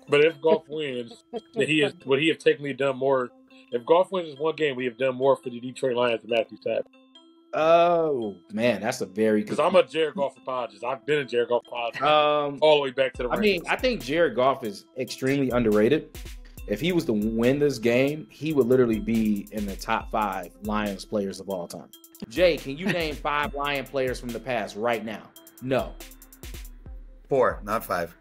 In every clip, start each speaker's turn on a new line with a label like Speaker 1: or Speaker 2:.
Speaker 1: But if Goff wins, then would he have technically done more? If Goff wins this one game, we have done more for the Detroit Lions than Matthew Stafford.
Speaker 2: Oh man, that's a very good.
Speaker 1: Because I'm a Jared Goff apologist. I've been a Jared Goff apologist all the way back to the Rams.
Speaker 2: I think Jared Goff is extremely underrated. If he was to win this game, he would literally be in the top 5 Lions players of all time. Jay, can you name 5 Lion players from the past right now? No.
Speaker 3: 4, not 5.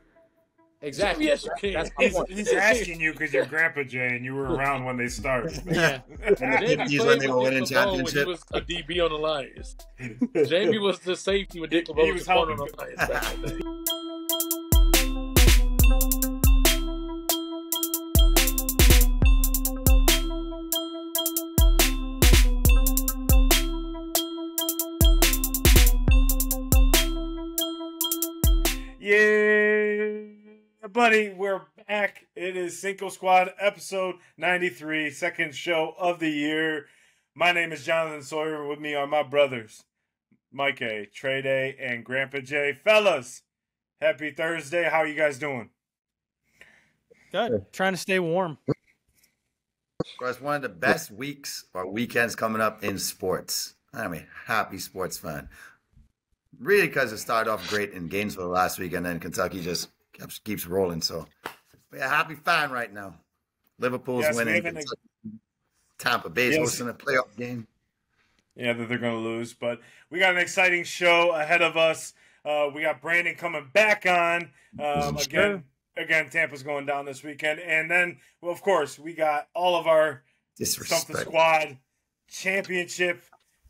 Speaker 2: Exactly.
Speaker 1: Yes, you can.
Speaker 4: He's asking you because you're Grandpa Jay and you were around when they started.
Speaker 1: Yeah.
Speaker 3: Jamie when they were winning championship.
Speaker 1: He was a DB on the Lions. Jamie was the safety when Dick LeBeau was on the Lions back in the day.
Speaker 4: Yeah, buddy, we're back. It is Cinco Squad, episode 93, second show of the year. My name is Jonathan Sawyer. With me are my brothers, Mike A, TreyDay, and Grandpa J. Fellas, happy Thursday. How are you guys doing?
Speaker 5: Good. Trying to stay warm.
Speaker 3: Well, it's one of the best weeks or weekends coming up in sports. I'm a happy sports fan. Really, because it started off great in Gainesville last week, and then Kentucky just keeps rolling. So, we're a happy fan right now. Liverpool's winning. Tampa Bay's hosting a playoff game.
Speaker 4: Yeah, that they're going to lose. But we got an exciting show ahead of us. We got Brandon coming back on. Again, Tampa's going down this weekend. And then, well, of course, we got all of our Stump the Squad championship.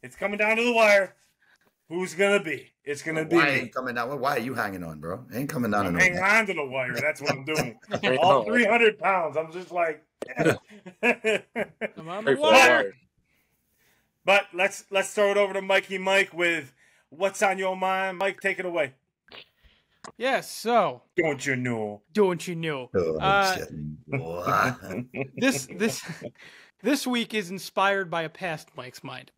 Speaker 4: It's coming down to the wire. Who's going to be? It's going to be.
Speaker 3: Why ain't coming down? Why are you hanging on, bro? Ain't coming down.
Speaker 4: I'm hanging on to the wire. That's what I'm doing. All 300 pounds. I'm just like. I'm on the wire. But let's throw it over to Mikey Mike with what's on your mind. Mike, take it away.
Speaker 5: Yes, so.
Speaker 4: Don't you know?
Speaker 5: This week is inspired by a past Mike's mind.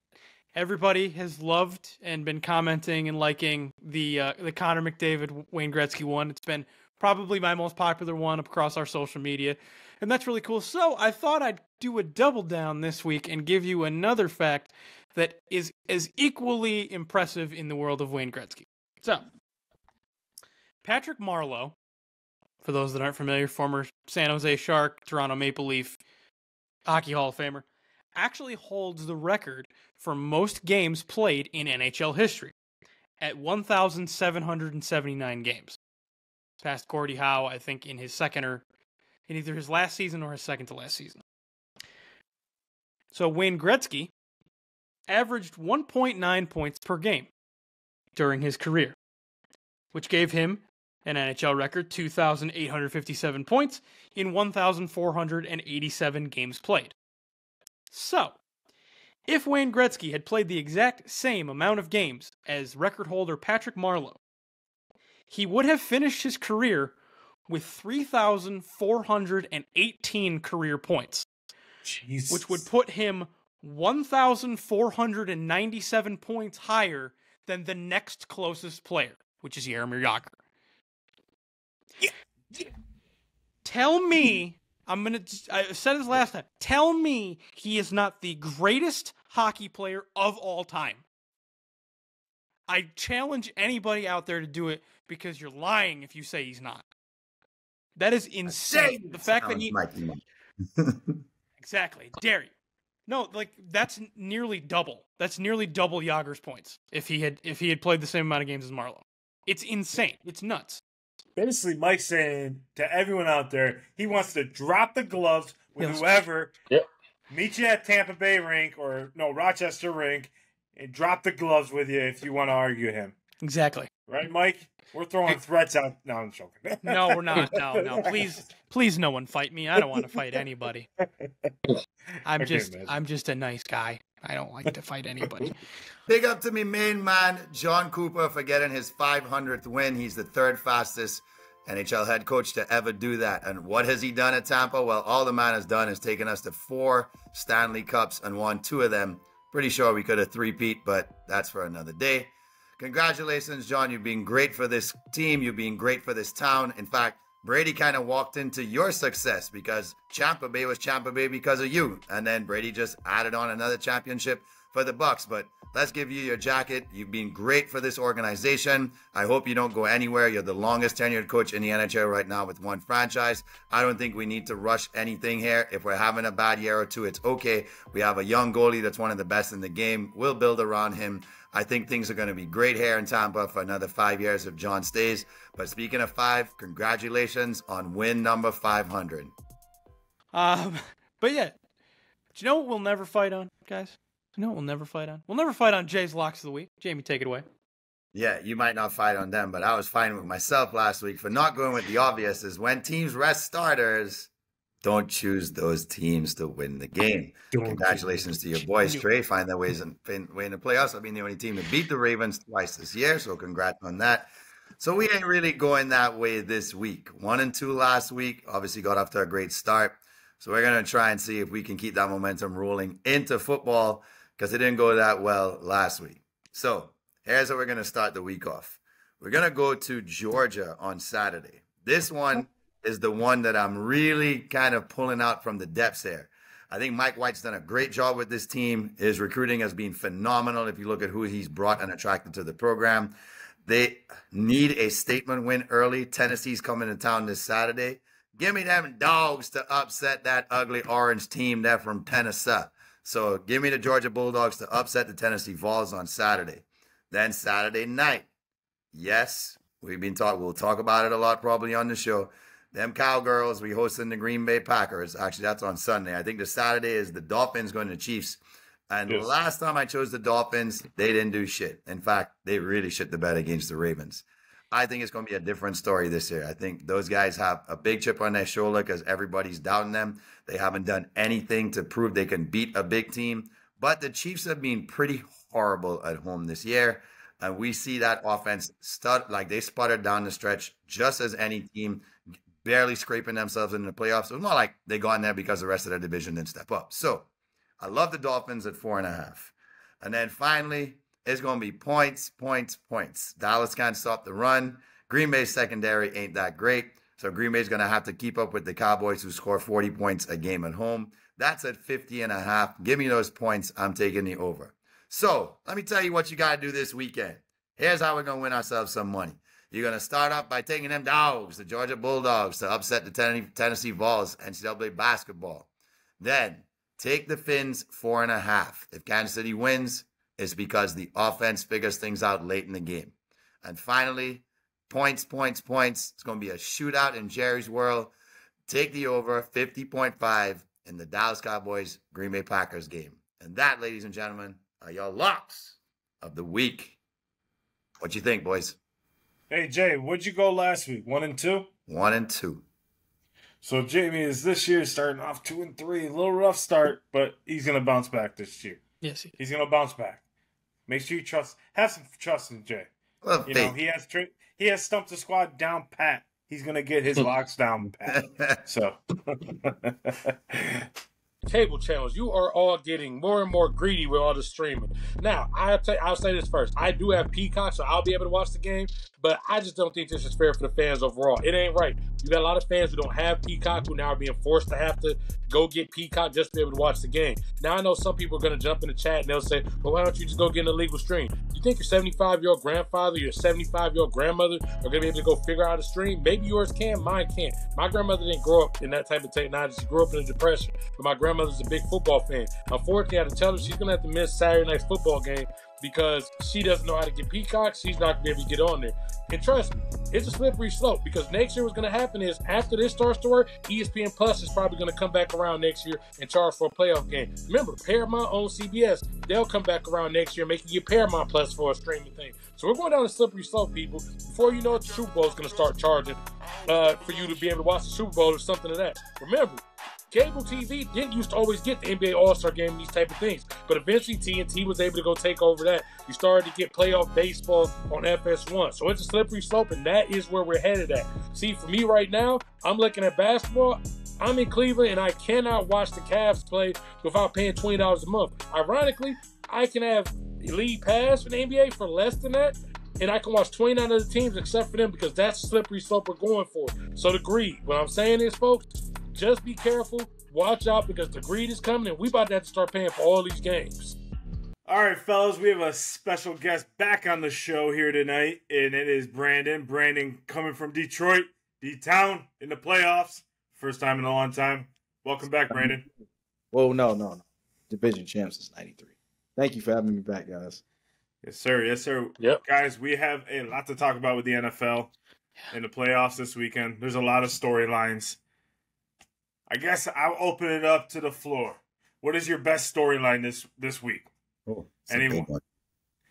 Speaker 5: Everybody has loved and been commenting and liking the Connor McDavid Wayne Gretzky one. It's been probably my most popular one across our social media, and that's really cool. So I thought I'd do a double down this week and give you another fact that is as equally impressive in the world of Wayne Gretzky. So Patrick Marleau, for those that aren't familiar, former San Jose Shark, Toronto Maple Leaf, Hockey Hall of Famer, actually holds the record for most games played in NHL history at 1,779 games. Past Gordie Howe, I think, in either his last season or his second to last season. So Wayne Gretzky averaged 1.9 points per game during his career, which gave him an NHL record 2,857 points in 1,487 games played. So, if Wayne Gretzky had played the exact same amount of games as record holder Patrick Marleau, he would have finished his career with 3,418 career points,
Speaker 4: Jesus.
Speaker 5: Which would put him 1,497 points higher than the next closest player, which is Jaromir Jagr. Tell me, I said this last time, tell me he is not the greatest hockey player of all time. I challenge anybody out there to do it because you're lying if you say he's not. That is insane. The fact that he... Exactly. Dare you. No, like, that's nearly double. That's nearly double Jagr's points if he had played the same amount of games as Marleau. It's insane. It's nuts.
Speaker 4: Basically, Mike's saying to everyone out there, he wants to drop the gloves with whoever. Yep. Meet you at Tampa Bay rink Rochester rink and drop the gloves with you if you want to argue him.
Speaker 5: Exactly.
Speaker 4: Right, Mike? We're throwing threats out. No, I'm joking.
Speaker 5: No, we're not. No. Please, no one fight me. I don't want to fight anybody. I'm just a nice guy. I don't like to fight anybody.
Speaker 3: Big up to me main man, Jon Cooper, for getting his 500th win. He's the third fastest NHL head coach to ever do that. And what has he done at Tampa? Well, all the man has done is taken us to 4 Stanley Cups and won 2 of them. Pretty sure we could have 3-peat, but that's for another day. Congratulations, John. You've been great for this team. You've been great for this town. In fact, Brady kind of walked into your success because Champa Bay was Champa Bay because of you. And then Brady just added on another championship for the Bucks. But let's give you your jacket. You've been great for this organization. I hope you don't go anywhere. You're the longest tenured coach in the NHL right now with one franchise. I don't think we need to rush anything here. If we're having a bad year or two, it's okay. We have a young goalie that's one of the best in the game. We'll build around him. I think things are going to be great here in Tampa for another 5 years if Jon stays. But speaking of 5, congratulations on win number 500.
Speaker 5: But yeah, do you know what we'll never fight on, guys? You know what we'll never fight on? We'll never fight on Jay's locks of the week. Jamie, take it away.
Speaker 3: Yeah, you might not fight on them, but I was fighting with myself last week for not going with the obvious. Is when teams rest starters, don't choose those teams to win the game. Congratulations to your boys, Trey. Find their way in the playoffs. I've been the only team to beat the Ravens twice this year, so congrats on that. So we ain't really going that way this week. 1-2 last week. Obviously got off to a great start. So we're going to try and see if we can keep that momentum rolling into football because it didn't go that well last week. So here's how we're going to start the week off. We're going to go to Georgia on Saturday. This one is the one that I'm really kind of pulling out from the depths here. I think Mike White's done a great job with this team. His recruiting has been phenomenal if you look at who he's brought and attracted to the program. They need a statement win early. Tennessee's coming to town this Saturday. Give me them dogs to upset that ugly orange team there from Tennessee. So give me the Georgia Bulldogs to upset the Tennessee Vols on Saturday. Then Saturday night. Yes, we'll talk about it a lot probably on the show. Them Cowgirls, we hosting the Green Bay Packers. Actually, that's on Sunday. I think the Saturday is the Dolphins going to Chiefs. And yes. Last time I chose the Dolphins, they didn't do shit. In fact, they really shit the bed against the Ravens. I think it's going to be a different story this year. I think those guys have a big chip on their shoulder because everybody's doubting them. They haven't done anything to prove they can beat a big team. But the Chiefs have been pretty horrible at home this year. And we see that offense they sputtered down the stretch just as any team, barely scraping themselves into the playoffs. It was more like they got in there because the rest of their division didn't step up. So I love the Dolphins at 4.5. And then finally, it's going to be points. Dallas can't stop the run. Green Bay's secondary ain't that great. So Green Bay's going to have to keep up with the Cowboys who score 40 points a game at home. That's at 50.5. Give me those points. I'm taking the over. So let me tell you what you got to do this weekend. Here's how we're going to win ourselves some money. You're going to start off by taking them dogs, the Georgia Bulldogs, to upset the Tennessee Vols, NCAA basketball. Then take the Fins 4.5. If Kansas City wins, it's because the offense figures things out late in the game. And finally, points. It's going to be a shootout in Jerry's world. Take the over 50.5 in the Dallas Cowboys Green Bay Packers game. And that, ladies and gentlemen, are your locks of the week. What you think, boys?
Speaker 4: Hey, Jay, what'd you go last week? 1-2?
Speaker 3: 1-2.
Speaker 4: So Jamie is this year starting off 2-3. A little rough start, but he's going to bounce back this year.
Speaker 5: Yes,
Speaker 4: he's going to bounce back. Make sure you have some trust in Jay.
Speaker 3: Well,
Speaker 4: you know, he has stumped the squad down pat. He's going to get his locks down pat. So
Speaker 1: cable channels, you are all getting more and more greedy with all the streaming. Now, I'll say this first. I do have Peacock, so I'll be able to watch the game, but I just don't think this is fair for the fans overall. It ain't right. You got a lot of fans who don't have Peacock who now are being forced to have to go get Peacock just to be able to watch the game. Now, I know some people are going to jump in the chat and they'll say, well, why don't you just go get an illegal stream? You think your 75-year-old grandfather, your 75-year-old grandmother are going to be able to go figure out a stream? Maybe yours can, mine can't. My grandmother didn't grow up in that type of technology. She grew up in a depression, but my grandmother's a big football fan. Unfortunately, I had to tell her she's going to have to miss Saturday night's football game because she doesn't know how to get Peacock. She's not going to be able to get on there. And trust me, it's a slippery slope because next year what's going to happen is after this starts to work, ESPN Plus is probably going to come back around next year and charge for a playoff game. Remember, Paramount owns CBS. They'll come back around next year making you Paramount Plus for a streaming thing. So we're going down a slippery slope, people. Before you know it, the Super Bowl is going to start charging for you to be able to watch the Super Bowl or something of that. Remember, cable TV didn't used to always get the NBA All-Star Game and these type of things. But eventually TNT was able to go take over that. You started to get playoff baseball on FS1. So it's a slippery slope, and that is where we're headed at. See, for me right now, I'm looking at basketball. I'm in Cleveland, and I cannot watch the Cavs play without paying $20 a month. Ironically, I can have League Pass for the NBA for less than that. and I can watch 29 other teams except for them because that's the slippery slope we're going for. So the greed. What I'm saying is, folks, just be careful. Watch out because the greed is coming, and we about to have to start paying for all these games.
Speaker 4: All right, fellas, we have a special guest back on the show here tonight, and it is Brandon. Brandon coming from Detroit, D-Town in the playoffs. First time in a long time. Welcome back, Brandon.
Speaker 2: Well, no. Division champs since '93. Thank you for having me back, guys.
Speaker 4: Yes, sir. Yes, sir.
Speaker 1: Yep.
Speaker 4: Guys, we have a lot to talk about with the NFL in the playoffs this weekend. There's a lot of storylines. I guess I'll open it up to the floor. What is your best storyline this week?
Speaker 3: Oh, it's
Speaker 4: Anyone?
Speaker 3: a big one.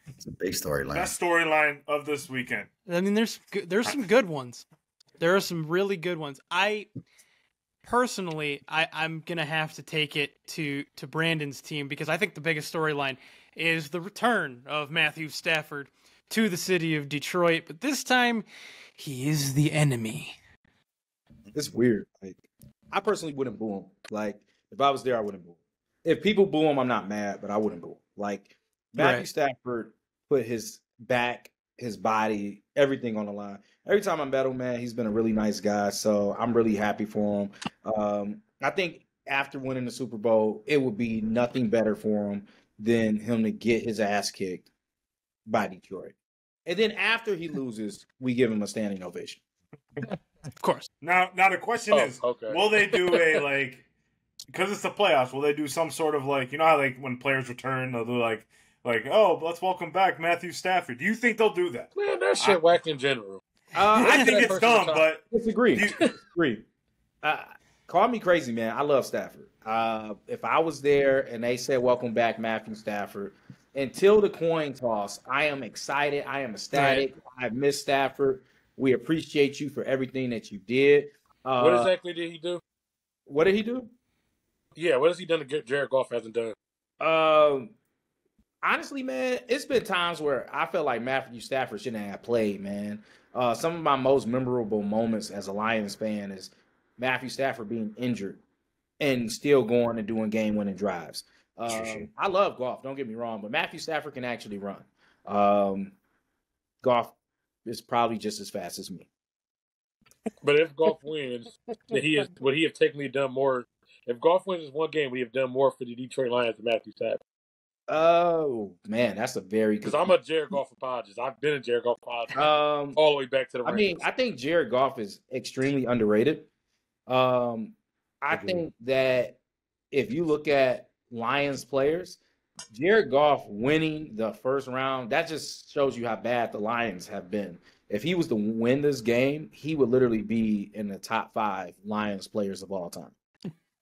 Speaker 3: It's a big storyline.
Speaker 4: Best storyline of this weekend.
Speaker 5: I mean, there's some good ones. There are some really good ones. Personally, I'm gonna have to take it to Brandon's team because I think the biggest storyline is the return of Matthew Stafford to the city of Detroit. But this time, he is the enemy.
Speaker 2: It's weird. Like, I personally wouldn't boo him. Like, if I was there, I wouldn't boo him. If people boo him, I'm not mad, but I wouldn't boo him. Like, Matthew Stafford put his back, his body, everything on the line. Every time I met him, man, he's been a really nice guy. So I'm really happy for him. I think after winning the Super Bowl, it would be nothing better for him than him to get his ass kicked by Detroit. And then after he loses, we give him a standing ovation.
Speaker 5: Of course.
Speaker 4: Now the question is,
Speaker 1: okay.
Speaker 4: Will they do a because it's the playoffs? Will they do some sort of how when players return they'll do oh, let's welcome back Matthew Stafford? Do you think they'll do that?
Speaker 1: Man, that shit whack in general.
Speaker 4: I think it's dumb, but
Speaker 2: disagree. Call me crazy, man. I love Stafford. If I was there and they said welcome back Matthew Stafford, until the coin toss, I am excited. I am ecstatic. I miss Stafford. We appreciate you for everything that you did.
Speaker 1: What exactly did he do?
Speaker 2: What did he do?
Speaker 1: Yeah, what has he done to get Jared Goff hasn't done?
Speaker 2: Honestly, man, it's been times where I felt like Matthew Stafford shouldn't have played, man. Some of my most memorable moments as a Lions fan is Matthew Stafford being injured and still going and doing game-winning drives. I love Goff, don't get me wrong, but Matthew Stafford can actually run. Goff is probably just as fast as me.
Speaker 1: But if Goff wins, would he have technically done more? If Goff wins one game, would he have done more for the Detroit Lions than Matthew Stafford?
Speaker 2: Oh, man, that's a very good
Speaker 1: because I'm a Jared Goff apologist. I've been a Jared Goff apologist all the way back to the Ravens.
Speaker 2: I think Jared Goff is extremely underrated. I think that if you look at Lions players, Jared Goff winning the first round, that just shows you how bad the Lions have been. If he was to win this game, he would literally be in the top 5 Lions players of all time.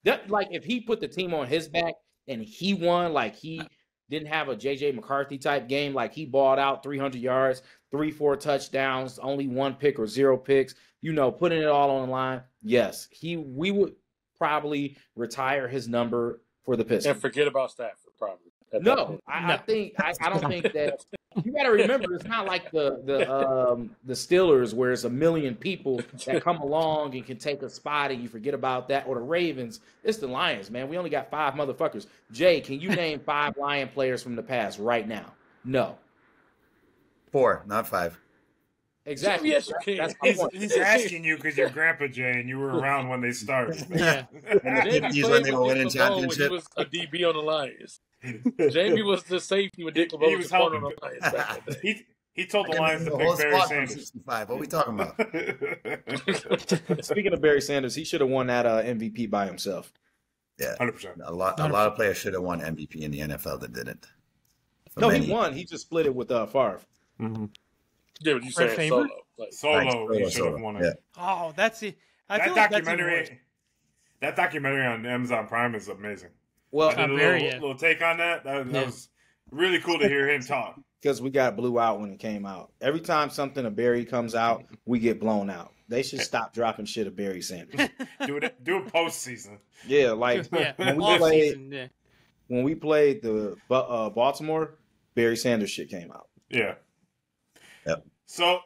Speaker 2: If he put the team on his back and he won, he didn't have a J.J. McCarthy type game, he balled out 300 yards, 3-4 touchdowns, only 1 pick or 0 picks, putting it all on the line. Yes, we would probably retire his number for the Pistons.
Speaker 1: And forget about Stafford, probably.
Speaker 2: I don't think that. You got to remember, it's not like the Steelers where it's a million people that come along and can take a spot and you forget about that, or the Ravens. It's the Lions, man. We only got 5 motherfuckers. Jay, can you name 5 Lion players from the past right now? No.
Speaker 3: 4, not 5.
Speaker 2: Exactly.
Speaker 1: Yes, you can.
Speaker 4: He's asking you because you're Grandpa Jay and you were around when they started.
Speaker 5: Yeah.
Speaker 3: In the 50s when they were winning championships.
Speaker 1: He was a DB on the Lions. Jamie was the safety when Dick LeBeau was on the Lions back in the day.
Speaker 4: He told the Lions to
Speaker 3: the
Speaker 4: pick
Speaker 3: whole
Speaker 4: Barry
Speaker 3: squad
Speaker 4: Sanders.
Speaker 3: 65. What are we talking about?
Speaker 2: Speaking of Barry Sanders, he should have won that MVP by himself.
Speaker 3: Yeah,
Speaker 4: 100%.
Speaker 3: A lot of players should have won MVP in the NFL that didn't.
Speaker 2: He won. He just split it with Favre.
Speaker 4: Mm-hmm.
Speaker 1: Yeah, but you said solo.
Speaker 4: Solo, he should have won it.
Speaker 3: Yeah.
Speaker 5: Oh, that's it.
Speaker 4: That documentary on Amazon Prime is amazing.
Speaker 2: Well,
Speaker 4: I did a little take on that. That was really cool to hear him talk.
Speaker 2: Because we got blew out when it came out. Every time something of Barry comes out, we get blown out. They should stop dropping shit of Barry Sanders.
Speaker 4: Do a postseason.
Speaker 2: Yeah, when we played the Baltimore, Barry Sanders shit came out.
Speaker 4: Yeah.
Speaker 3: Yep.
Speaker 4: So,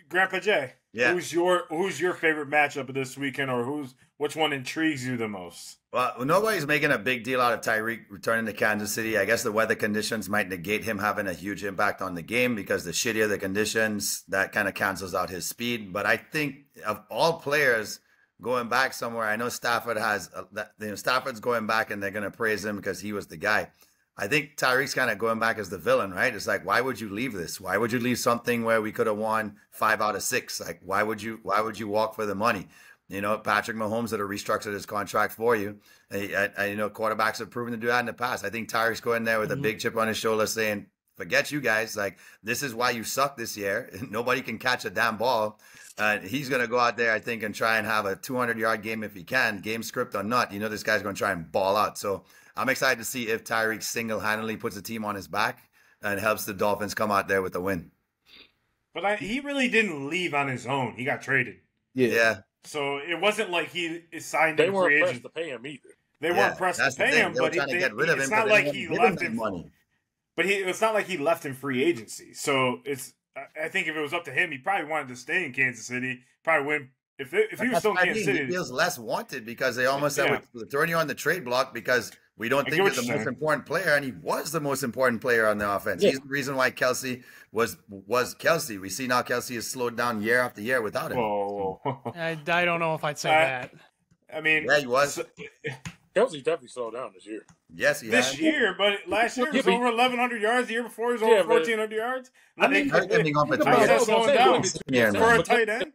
Speaker 4: Grandpa Jay,
Speaker 3: Yeah.
Speaker 4: Who's your favorite matchup of this weekend, or which one intrigues you the most?
Speaker 3: Well, nobody's making a big deal out of Tyreek returning to Kansas City. I guess the weather conditions might negate him having a huge impact on the game because the shittier the conditions, that kind of cancels out his speed. But I think of all players going back somewhere, I know Stafford Stafford's going back and they're going to praise him because he was the guy. I think Tyreek's kind of going back as the villain, right? It's like, why would you leave this? Why would you leave something where we could have won 5 out of 6? Like, why would you walk for the money? You know, Patrick Mahomes had restructured his contract for you. Quarterbacks have proven to do that in the past. I think Tyreek's going there with a big chip on his shoulder saying, forget you guys. Like, this is why you suck this year. Nobody can catch a damn ball. He's going to go out there, I think, and try and have a 200-yard game if he can, game script or not. You know, this guy's going to try and ball out. So I'm excited to see if Tyreek single-handedly puts the team on his back and helps the Dolphins come out there with a win.
Speaker 4: But he really didn't leave on his own. He got traded.
Speaker 3: Yeah.
Speaker 4: So it wasn't like he signed
Speaker 1: They
Speaker 4: in
Speaker 1: weren't
Speaker 4: free
Speaker 1: pressed
Speaker 4: agent.
Speaker 1: to pay him either.
Speaker 4: They weren't pressed to pay him, but it's not like he left in money. But it's not like he left in free agency. So I think if it was up to him, he probably wanted to stay in Kansas City. Probably win if he was still in Kansas City.
Speaker 3: He feels less wanted because they almost said we're throwing you on the trade block because we don't think you're the most important player, and he was the most important player on the offense. Yeah. He's the reason why Kelsey was Kelsey. We see now Kelsey has slowed down year after year without him.
Speaker 4: Whoa.
Speaker 5: I don't know if I'd say that.
Speaker 4: I mean,
Speaker 3: yeah, he was.
Speaker 1: Kelsey definitely slowed down this year.
Speaker 3: Yes, he
Speaker 4: this year, but last year was over 1,100 yards. The year before he was over 1,400 yards.
Speaker 3: I mean,
Speaker 4: slowing down for a tight end.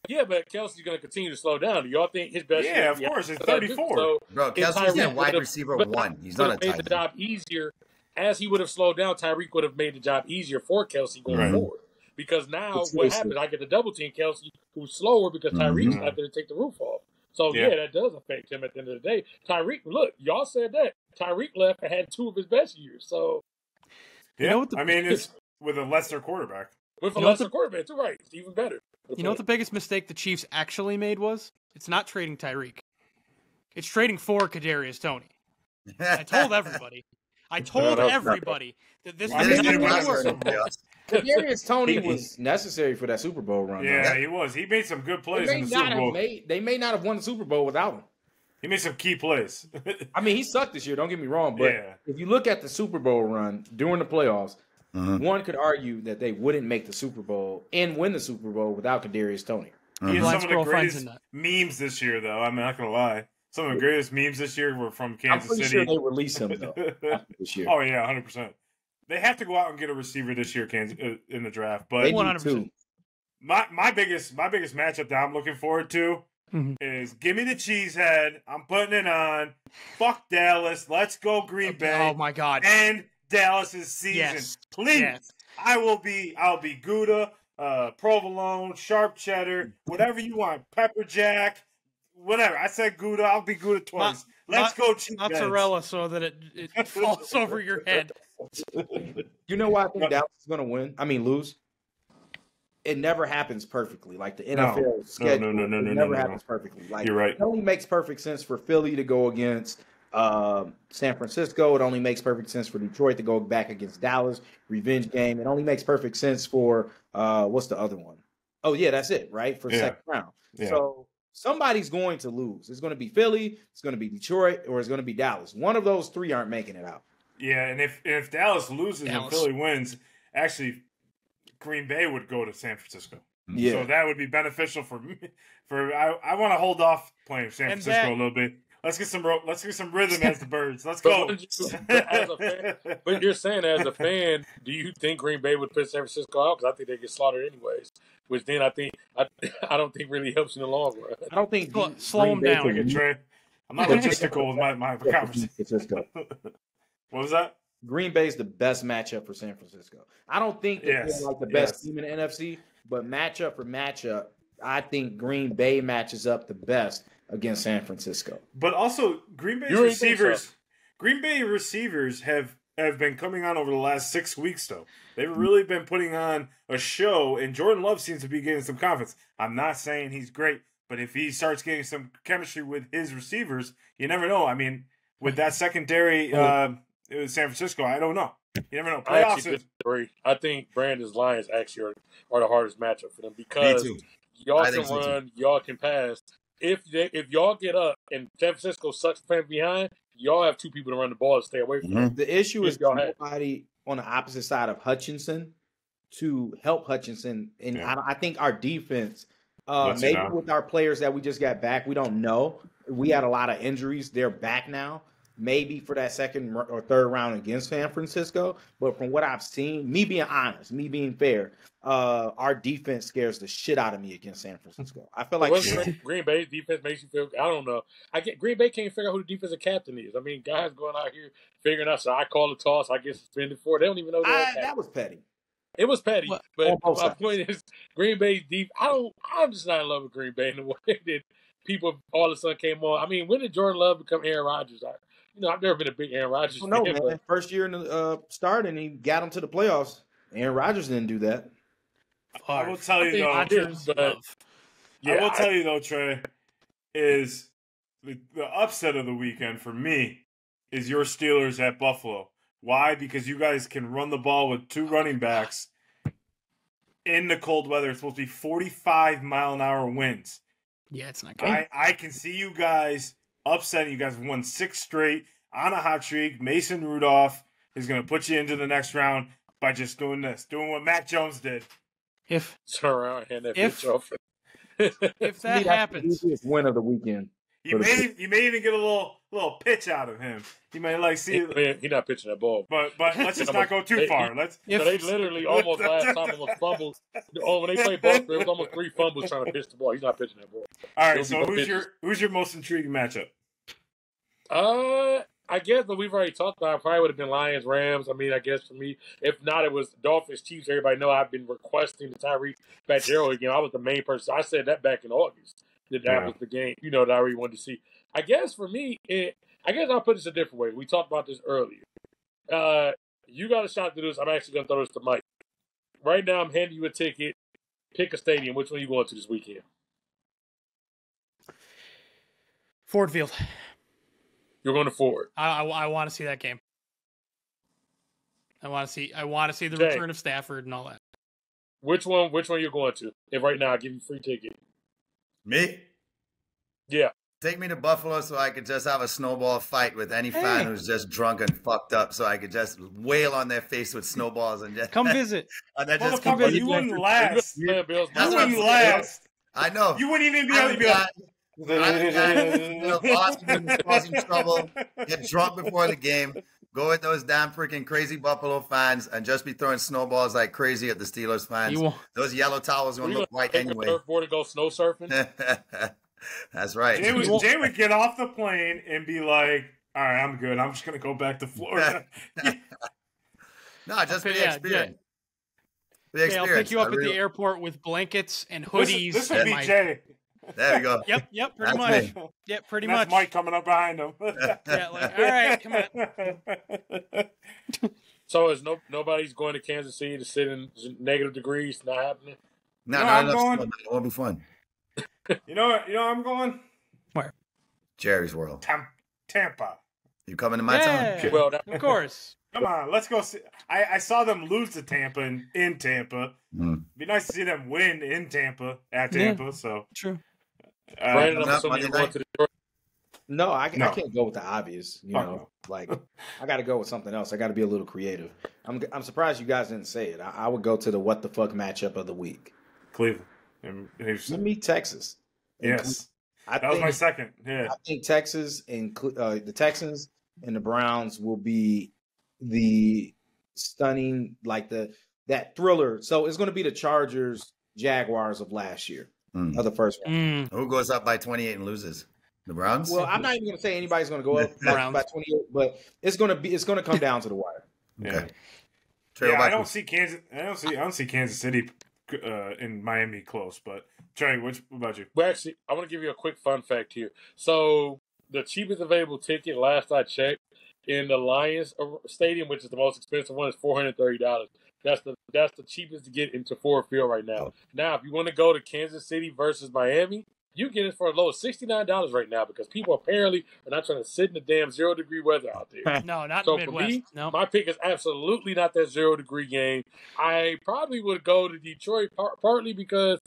Speaker 1: Yeah, but Kelsey's going to continue to slow down. Do y'all think his best?
Speaker 4: Yeah, of course. It's 34.
Speaker 1: So
Speaker 3: bro, Kelsey's a wide receiver 1. He's not a tight end.
Speaker 1: Made the job easier. As he would have slowed down, Tyreek would have made the job easier for Kelsey going forward. Because now what happens? I get the double team Kelsey, who's slower because Tyreek's not going to take the roof off. So, that does affect him at the end of the day. Tyreek, look, y'all said that. Tyreek left and had 2 of his best years. So,
Speaker 4: it's with a lesser quarterback.
Speaker 1: With a lesser quarterback, too, right. It's even better.
Speaker 5: You know what the biggest mistake the Chiefs actually made was? It's not trading Tyreek. It's trading for Kadarius Toney. I told everybody. That this was going to work.
Speaker 2: Kadarius Toney was necessary for that Super Bowl run.
Speaker 4: Yeah, he was. He made some good plays in the Super Bowl.
Speaker 2: They may not have won the Super Bowl without him.
Speaker 4: He made some key plays.
Speaker 2: I mean, he sucked this year, don't get me wrong, but if you look at the Super Bowl run during the playoffs, one could argue that they wouldn't make the Super Bowl and win the Super Bowl without Kadarius Toney.
Speaker 4: He had some of the greatest memes this year, though. I'm not going to lie. Some of the greatest memes this year were from Kansas City.
Speaker 2: I'm pretty sure they release him, though, this year.
Speaker 4: Oh, yeah, 100%. They have to go out and get a receiver this year, Kansas, in the draft. But
Speaker 5: 100%.
Speaker 4: My biggest matchup that I'm looking forward to is give me the cheesehead. I'm putting it on. Fuck Dallas. Let's go Green Bay.
Speaker 5: Oh my God.
Speaker 4: And Dallas's season. Please.
Speaker 5: Yes.
Speaker 4: I'll be Gouda, provolone, sharp cheddar, whatever you want. Pepper jack, whatever. I said Gouda. I'll be Gouda twice. Let's go cheeseheads.
Speaker 5: Mozzarella so that it falls over your head.
Speaker 2: You know why I think Dallas is going to lose? It never happens perfectly. Like the NFL schedule, it never happens perfectly. Like,
Speaker 4: you're right.
Speaker 2: It only makes perfect sense for Philly to go against San Francisco. It only makes perfect sense for Detroit to go back against Dallas. Revenge game. It only makes perfect sense for what's the other one? Oh, yeah, that's it, right? For second round. Yeah. So somebody's going to lose. It's going to be Philly, it's going to be Detroit, or it's going to be Dallas. One of those 3 aren't making it out.
Speaker 4: Yeah, and if Dallas loses and Philly wins, actually Green Bay would go to San Francisco. Yeah. So that would be beneficial for me. I want to hold off playing San Francisco a little bit. Let's get some rhythm as the Birds. Let's go.
Speaker 1: But you're saying as a fan, do you think Green Bay would put San Francisco out? Because I think they get slaughtered anyways. Which then I don't think really helps in the long run.
Speaker 2: I don't think
Speaker 5: slow them down.
Speaker 4: I'm not logistical with my conversation. What was that?
Speaker 2: Green Bay is the best matchup for San Francisco. I don't think they're like the best team in the NFC, but matchup for matchup, I think Green Bay matches up the best against San Francisco.
Speaker 4: But also, Green Bay receivers have been coming on over the last 6 weeks, though. They've really been putting on a show, and Jordan Love seems to be getting some confidence. I'm not saying he's great, but if he starts getting some chemistry with his receivers, you never know. I mean, with that secondary San Francisco, I don't know. You never know.
Speaker 1: I think Brandon's Lions actually are the hardest matchup for them because Y'all
Speaker 3: I
Speaker 1: can
Speaker 3: think so, too.
Speaker 1: run. Y'all can pass. If y'all get up and San Francisco sucks from behind, y'all have two people to run the ball and stay away from them.
Speaker 2: The issue
Speaker 1: If
Speaker 2: is
Speaker 1: y'all had-
Speaker 2: nobody on the opposite side of Hutchinson to help Hutchinson. And I think our defense, maybe with our players that we just got back, we don't know. We had a lot of injuries. They're back now. Maybe for that second or third round against San Francisco. But from what I've seen, me being honest, me being fair, our defense scares the shit out of me against San Francisco. I feel like
Speaker 1: Green Bay's defense makes you feel. I don't know. Green Bay can't figure out who the defensive captain is. I mean, guys going out here figuring out. So I call the toss. I get suspended for it. They don't even know
Speaker 2: that was petty.
Speaker 1: It was petty, but my
Speaker 2: sides.
Speaker 1: point is Green Bay's deep. I'm just not in love with Green Bay in the way that people all of a sudden came on. I mean, when did Jordan Love become Aaron Rodgers? I've never been a big Aaron Rodgers fan.
Speaker 2: No, man. But first year in the start, and he got him to the playoffs. Aaron Rodgers didn't do that.
Speaker 4: I will tell you, though.
Speaker 1: I
Speaker 4: will tell you, though, Trey, is the upset of the weekend for me is your Steelers at Buffalo. Why? Because you guys can run the ball with two running backs in the cold weather. It's supposed to be 45-mile-an-hour winds.
Speaker 5: Yeah, it's not good.
Speaker 4: I can see you guys upsetting. You guys have won 6 straight on a hot streak. Mason Rudolph is going to put you into the next round by just doing this, doing what Mac Jones did.
Speaker 1: If
Speaker 5: that happens,
Speaker 2: the easiest win of the weekend.
Speaker 4: You may even get a little pitch out of him. You may see.
Speaker 1: He's not pitching that ball.
Speaker 4: But let's just not go too far.
Speaker 1: They literally almost last time almost fumbled. When they played Buffalo, it was almost 3 fumbles trying to pitch the ball. He's not pitching that ball.
Speaker 4: All right. So who's your most intriguing matchup?
Speaker 1: I guess, but we've already talked about it. Probably would have been Lions, Rams. I mean, I guess for me, if not, it was Dolphins, Chiefs. Everybody know I've been requesting the Tyreek Batgero game. I was the main person. I said that back in August. That was the game, that I really wanted to see. I guess for me, I guess I'll put this a different way. We talked about this earlier. You got a shot to do this. I'm actually going to throw this to Mike. Right now, I'm handing you a ticket. Pick a stadium. Which one are you going to this weekend?
Speaker 5: Ford Field.
Speaker 1: You're going to Ford.
Speaker 5: I want to see that game. I want to see the return of Stafford and all that.
Speaker 1: Which one you're going to? And right now, I'll give you a free ticket.
Speaker 3: Me?
Speaker 1: Yeah.
Speaker 3: Take me to Buffalo so I could just have a snowball fight with any fan who's just drunk and fucked up, so I could just wail on their face with snowballs and just
Speaker 5: come visit.
Speaker 3: And then just
Speaker 4: come visit. You wouldn't last. You wouldn't last.
Speaker 3: I know.
Speaker 4: You wouldn't even be able to be like,
Speaker 3: causing trouble, get drunk before the game, go with those damn freaking crazy Buffalo fans, and just be throwing snowballs like crazy at the Steelers fans. Those yellow towels going to look white anyway.
Speaker 1: Surfboard and go snow surfing.
Speaker 3: That's right.
Speaker 4: Jay would get off the plane and be like, "All right, I'm good. I'm just going to go back to Florida."
Speaker 3: No, just for the experience.
Speaker 5: Yeah, I'll pick you up at the airport with blankets and hoodies.
Speaker 4: This would be Jay.
Speaker 3: There we go.
Speaker 5: Yep, pretty much.
Speaker 3: Me.
Speaker 5: Yep, pretty
Speaker 4: That's
Speaker 5: much.
Speaker 4: Mike coming up behind him.
Speaker 5: Yeah, like, all right, come on.
Speaker 1: So is nobody's going to Kansas City to sit in negative degrees? Not happening.
Speaker 3: No, I'm going. It won't be fun.
Speaker 4: You know I'm going?
Speaker 5: Where?
Speaker 3: Jerry's World.
Speaker 4: Tampa.
Speaker 3: You coming to my town?
Speaker 1: Well,
Speaker 5: of course.
Speaker 4: Come on, let's go see. I saw them lose to Tampa in Tampa. It'd be nice to see them win in Tampa, at Tampa. Yeah, so
Speaker 5: true.
Speaker 1: Brandon, I'm assuming you're going to Detroit.
Speaker 2: No, I can't go with the obvious. Like I got to go with something else. I got to be a little creative. I'm surprised you guys didn't say it. I would go to the what the fuck matchup of the week.
Speaker 4: Cleveland.
Speaker 2: Let me Texas.
Speaker 4: Yes, that was my second. Yeah,
Speaker 2: I think Texas and the Texans and the Browns will be the stunning, like that thriller. So it's going to be the Chargers Jaguars of last year, of the first one.
Speaker 3: Who goes up by 28 and loses? The Browns?
Speaker 2: Well, I'm not even going to say anybody's going to go up by 28, but it's going to come down to the wire.
Speaker 3: Okay.
Speaker 4: Yeah, I don't see Kansas City in Miami close, but Trey, what about you?
Speaker 1: Well, actually, I want to give you a quick fun fact here. So the cheapest available ticket, last I checked, in the Lions Stadium, which is the most expensive one, is $430. That's the cheapest to get into Ford Field right now. Now, if you want to go to Kansas City versus Miami, you get it for as low as $69 right now because people apparently are not trying to sit in the damn 0-degree weather out there.
Speaker 5: No, not
Speaker 1: so
Speaker 5: in the Midwest.
Speaker 1: For me,
Speaker 5: no.
Speaker 1: My pick is absolutely not that 0-degree game. I probably would go to Detroit partly because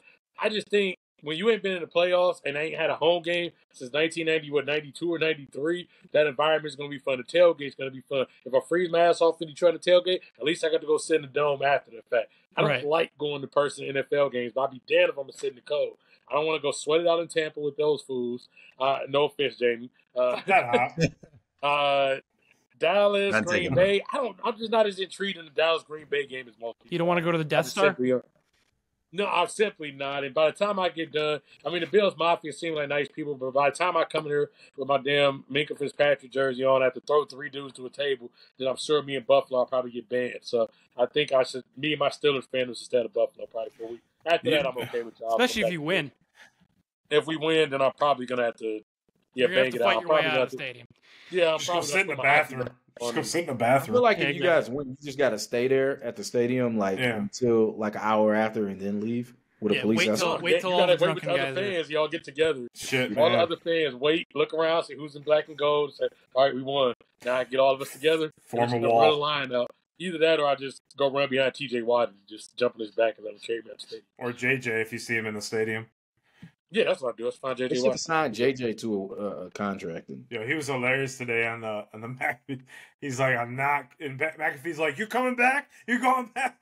Speaker 1: I just think when you ain't been in the playoffs and ain't had a home game since 1990, 92 or 93, that environment's going to be fun. The tailgate's going to be fun. If I freeze my ass off in Detroit to tailgate, at least I got to go sit in the dome after the fact. I don't like going to person NFL games, but I'd be damned if I'm going to sit in the cold. I don't want to go sweat it out in Tampa with those fools. No offense, Jamie. Dallas, Green Bay. I'm just not as intrigued in the Dallas Green Bay game as most people.
Speaker 5: You don't want to go to the Death Star?
Speaker 1: No, I'm simply not. And by the time I get done, I mean, the Bills Mafia seem like nice people, but by the time I come in here with my damn Minka Fitzpatrick jersey on, I have to throw 3 dudes to a table, then I'm sure me and Buffalo will probably get banned. So I think me and my Steelers fans should stay out of Buffalo probably for a week. After that, I'm okay with y'all.
Speaker 5: Especially if you win.
Speaker 1: If we win, then I'm probably going to have to bang it out.
Speaker 5: Fight your way out of the stadium.
Speaker 1: Yeah, I'm
Speaker 4: just
Speaker 1: probably
Speaker 4: go sit in the bathroom. Just go sit in the bathroom.
Speaker 2: I feel like if you guys win, you just got to stay there at the stadium until like an hour after and then leave with a police escort.
Speaker 5: Wait till all the drunken guys
Speaker 1: other fans, y'all get together.
Speaker 4: Shit,
Speaker 1: all the other fans wait, look around, see who's in black and gold, say, all right, we won. Now I get all of us together.
Speaker 4: Form a
Speaker 1: wall. Run a line out. Either that or I just go run behind TJ Watt and just jump on his back and let him carry me out the stadium.
Speaker 4: Or JJ if you see him in the stadium.
Speaker 1: Yeah, that's what I do. Let's find JJ Watt.
Speaker 2: Sign JJ to a contract.
Speaker 4: Yo, he was hilarious today on the McAfee. He's like, I'm not. And McAfee's like, you coming back? You going back?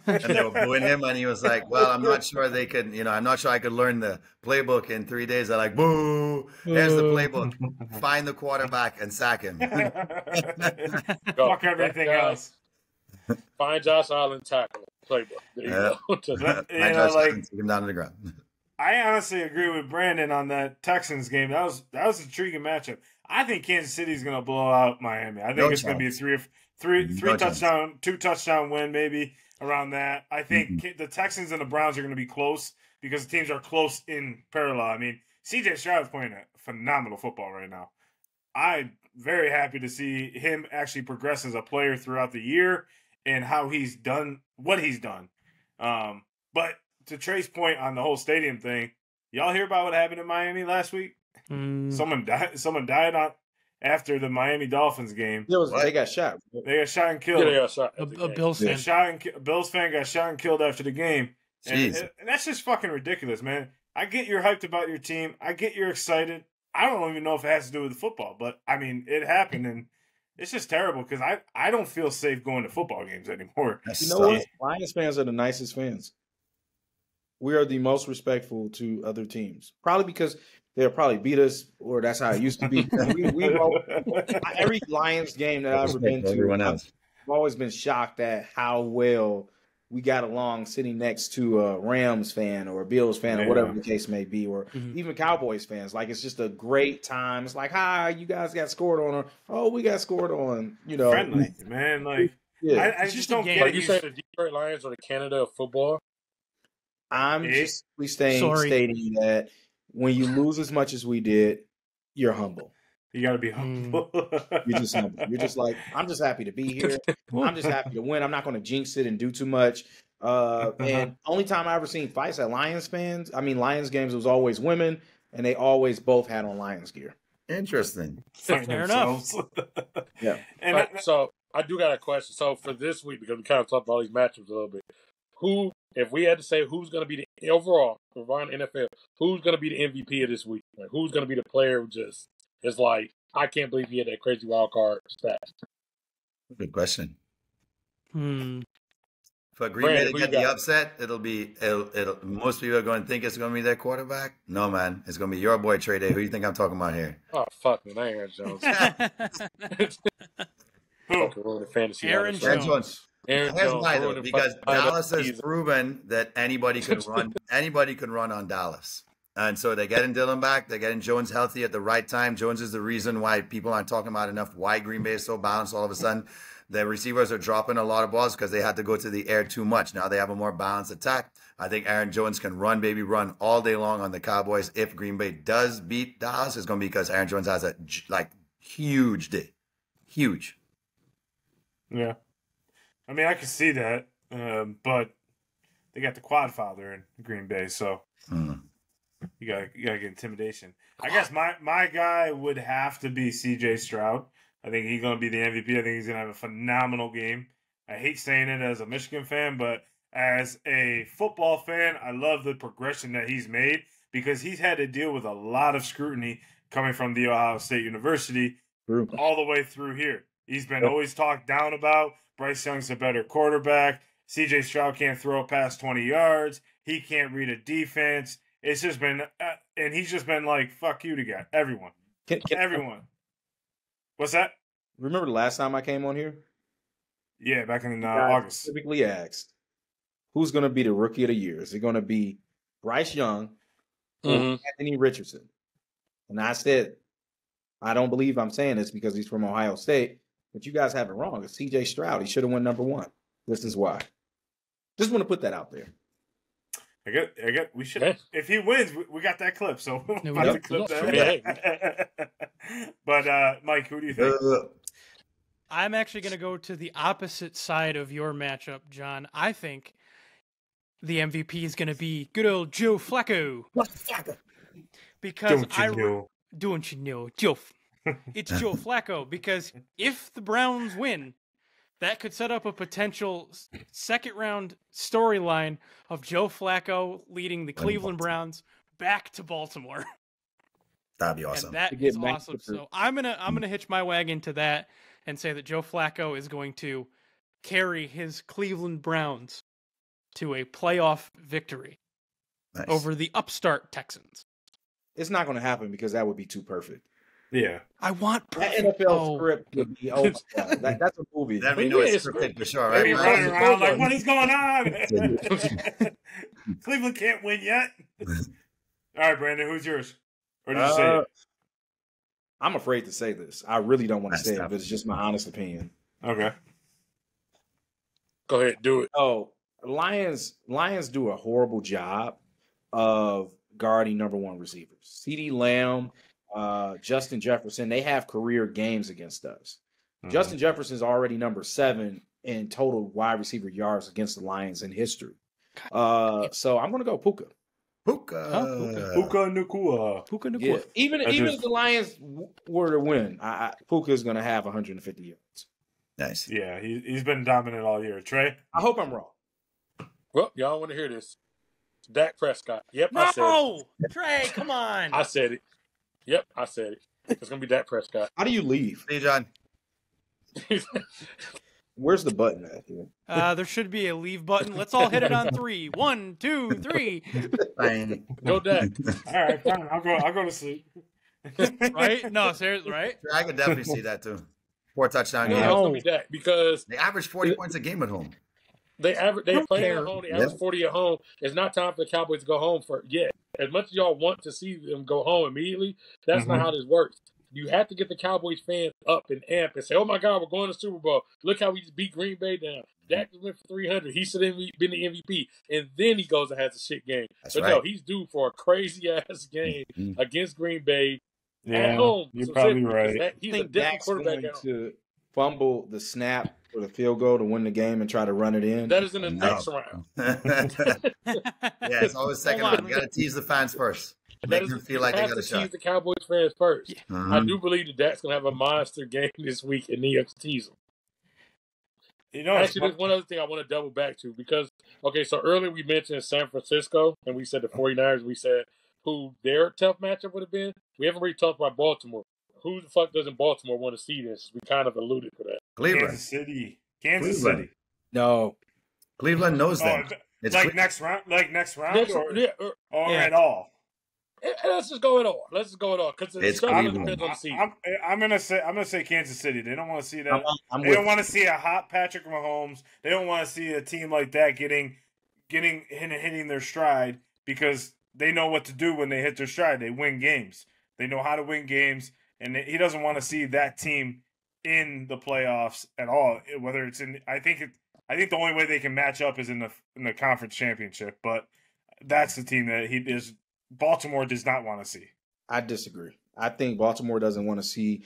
Speaker 3: And they were booing him, and he was like, well, I'm not sure they could, I'm not sure I could learn the playbook in 3 days. They're like, boo, here's the playbook. Find the quarterback and sack him.
Speaker 4: Fuck everything else.
Speaker 1: Find Josh Allen, tackle playbook. There you go.
Speaker 3: Take him down to the ground.
Speaker 4: I honestly agree with Brandon on that Texans game. That was an intriguing matchup. I think Kansas City's going to blow out Miami. I think it's going to be a two touchdown win, maybe around that. I think the Texans and the Browns are going to be close because the teams are close in parallel. I mean, C.J. Stroud's playing a phenomenal football right now. I'm very happy to see him actually progress as a player throughout the year and how he's done what he's done. But to Trey's point on the whole stadium thing, y'all hear about what happened in Miami last week? Someone died after the Miami Dolphins game.
Speaker 2: They got shot.
Speaker 4: They got shot and killed.
Speaker 1: Yeah, they got shot.
Speaker 5: A Bills fan.
Speaker 4: Bills fan got shot and killed after the game. And that's just fucking ridiculous, man. I get you're hyped about your team. I get you're excited. I don't even know if it has to do with the football, but I mean, it happened, and it's just terrible because I don't feel safe going to football games anymore.
Speaker 2: You know what? Lions fans are the nicest fans. We are the most respectful to other teams. Probably because they'll probably beat us, or that's how it used to be. Every Lions game that I've ever been to, I've always been shocked at how well we got along sitting next to a Rams fan or a Bills fan or whatever the case may be, or even Cowboys fans. Like, it's just a great time. It's like, hi, you guys got scored on, or, oh, we got scored on,
Speaker 4: Friendly, man. Like, I just don't get it.
Speaker 1: You say the Detroit Lions are the Canada of football?
Speaker 2: I'm just stating that when you lose as much as we did, you're humble.
Speaker 4: You got to be humble.
Speaker 2: You're just humble. You're just like, I'm just happy to be here. I'm just happy to win. I'm not going to jinx it and do too much. And only time I ever seen fights at Lions games, it was always women, and they always both had on Lions gear.
Speaker 3: Interesting.
Speaker 5: Fair enough.
Speaker 2: Yeah.
Speaker 1: So I do got a question. So for this week, because we kind of talked about all these matchups a little bit, if we had to say who's going to be the overall around NFL, who's going to be the MVP of this week? Like, who's going to be the player who just is like, I can't believe he had that crazy wild card stat?
Speaker 3: Good question. For Green
Speaker 1: Brandon,
Speaker 3: Bay to get the upset, it'll most people are going to think it's going to be their quarterback. No, man, it's going to be your boy TreyDay. Who do you think I'm talking about here?
Speaker 1: Oh, fuck, man, I ain't Aaron Jones.
Speaker 5: Aaron Jones.
Speaker 1: Aaron
Speaker 3: Here's
Speaker 1: Jones,
Speaker 3: why, though, because Dallas has proven that anybody can run. Anybody can run on Dallas, and so they're getting Dillon back. They're getting Jones healthy at the right time. Jones is the reason why people aren't talking about enough. Why Green Bay is so balanced all of a sudden. The receivers are dropping a lot of balls because they had to go to the air too much. Now they have a more balanced attack. I think Aaron Jones can run all day long on the Cowboys. If Green Bay does beat Dallas, it's going to be because Aaron Jones has a huge day, huge.
Speaker 4: Yeah. I mean, I can see that, but they got the quad father in Green Bay, so you gotta get intimidation. I guess my guy would have to be C.J. Stroud. I think he's gonna be the MVP. I think he's gonna have a phenomenal game. I hate saying it as a Michigan fan, but as a football fan, I love the progression that he's made because he's had to deal with a lot of scrutiny coming from the Ohio State University all the way through here. He's been always talked down about. Bryce Young's a better quarterback. CJ Stroud can't throw past 20 yards. He can't read a defense. It's just been, and he's just been like, fuck you to get everyone. Everyone. What's that?
Speaker 2: Remember the last time I came on here?
Speaker 4: Yeah, back in August.
Speaker 2: Typically asked, who's going to be the rookie of the year? Is it going to be Bryce Young or Anthony Richardson? And I said, I don't believe I'm saying this because he's from Ohio State, but you guys have it wrong. It's CJ Stroud. He should have won number 1. This is why. Just want to put that out there.
Speaker 4: I get. We should. If he wins, we got that clip. So we're about to clip that. But Mike, who do you think?
Speaker 5: I'm actually going to go to the opposite side of your matchup, John. I think the MVP is going to be good old Joe Flacco. Because don't you know, Joe? It's Joe Flacco. Because if the Browns win, that could set up a potential second-round storyline of Joe Flacco leading the Cleveland Browns back to Baltimore.
Speaker 3: That'd be awesome.
Speaker 5: And that is awesome. So I'm gonna hitch my wagon to that and say that Joe Flacco is going to carry his Cleveland Browns to a playoff victory over the upstart Texans.
Speaker 2: It's not going to happen because that would be too perfect.
Speaker 4: Yeah,
Speaker 5: I want
Speaker 2: that NFL script would be that's a movie.
Speaker 3: That we know it's scripted for sure, right?
Speaker 4: He's running around like, what is going on? Cleveland can't win yet. All right, Brandon, who's yours? Or did you say it?
Speaker 2: I'm afraid to say this. I really don't want to say it, but it's just my honest opinion.
Speaker 4: Okay.
Speaker 1: Go ahead, do it.
Speaker 2: Oh, Lions do a horrible job of guarding number 1 receivers. CeeDee Lamb, Justin Jefferson, they have career games against us. Justin Jefferson's already number 7 in total wide receiver yards against the Lions in history. So I'm going to go Puka.
Speaker 3: Puka
Speaker 4: Nacua.
Speaker 2: Yeah. Even if the Lions were to win, Puka is going to have 150 yards.
Speaker 3: Nice.
Speaker 4: Yeah, he's been dominant all year. Trey?
Speaker 2: I hope I'm wrong.
Speaker 1: Well, y'all want to hear this. Dak Prescott. Yep,
Speaker 5: no!
Speaker 1: I said it.
Speaker 5: Trey, come on.
Speaker 1: I said it. Yep, I said it. It's going to be Dak Prescott.
Speaker 2: How do you leave?
Speaker 3: Hey, John.
Speaker 2: Where's the button at here?
Speaker 5: There should be a leave button. Let's all hit it on 3. 1, 2, 3.
Speaker 1: Go Dak.
Speaker 4: All right, fine. I'll go to sleep.
Speaker 5: Right? No, seriously, right?
Speaker 3: I could definitely see that too. 4 touchdown
Speaker 1: No,
Speaker 3: games.
Speaker 1: it's going to be Dak because
Speaker 3: They average 40 points a game at home.
Speaker 1: they play at home. They average 40 at home. It's not time for the Cowboys to go home yet. As much as y'all want to see them go home immediately, that's not how this works. You have to get the Cowboys fans up and amp and say, oh, my God, we're going to the Super Bowl. Look how we just beat Green Bay down. Dak went for 300. He should have been the MVP. And then he goes and has a shit game. No, he's due for a crazy-ass game against Green Bay at home.
Speaker 4: You're probably right.
Speaker 2: He's a different quarterback going to fumble the snap for the field goal to win the game and try to run it in.
Speaker 1: That is in the next round.
Speaker 3: Yeah, it's always second round. You got to tease the fans first. Make them feel like they got a shot.
Speaker 1: Tease the Cowboys fans first.
Speaker 3: Mm-hmm.
Speaker 1: I do believe that Dak's going to have a monster game this week, and then you have to tease them.
Speaker 4: You know,
Speaker 1: actually, there's one other thing I want to double back to because, so earlier we mentioned San Francisco, and we said the 49ers, we said who their tough matchup would have been. We haven't really talked about Baltimore. Who the fuck doesn't Baltimore want to see this? We kind of alluded to that.
Speaker 3: Cleveland.
Speaker 4: Kansas City.
Speaker 2: No.
Speaker 3: Cleveland knows that.
Speaker 4: It's next round? Or
Speaker 1: at
Speaker 4: all?
Speaker 1: Let's just go it all. Because it depends on the season.
Speaker 4: I'm gonna say Kansas City. They don't want to see that. They don't want to see a hot Patrick Mahomes. They don't want to see a team like that hitting their stride because they know what to do when they hit their stride. They win games. They know how to win games, and he doesn't want to see that team in the playoffs at all. Whether it's in, I think the only way they can match up is in the conference championship. But that's the team that Baltimore does not want to see.
Speaker 2: I disagree. I think Baltimore doesn't want to see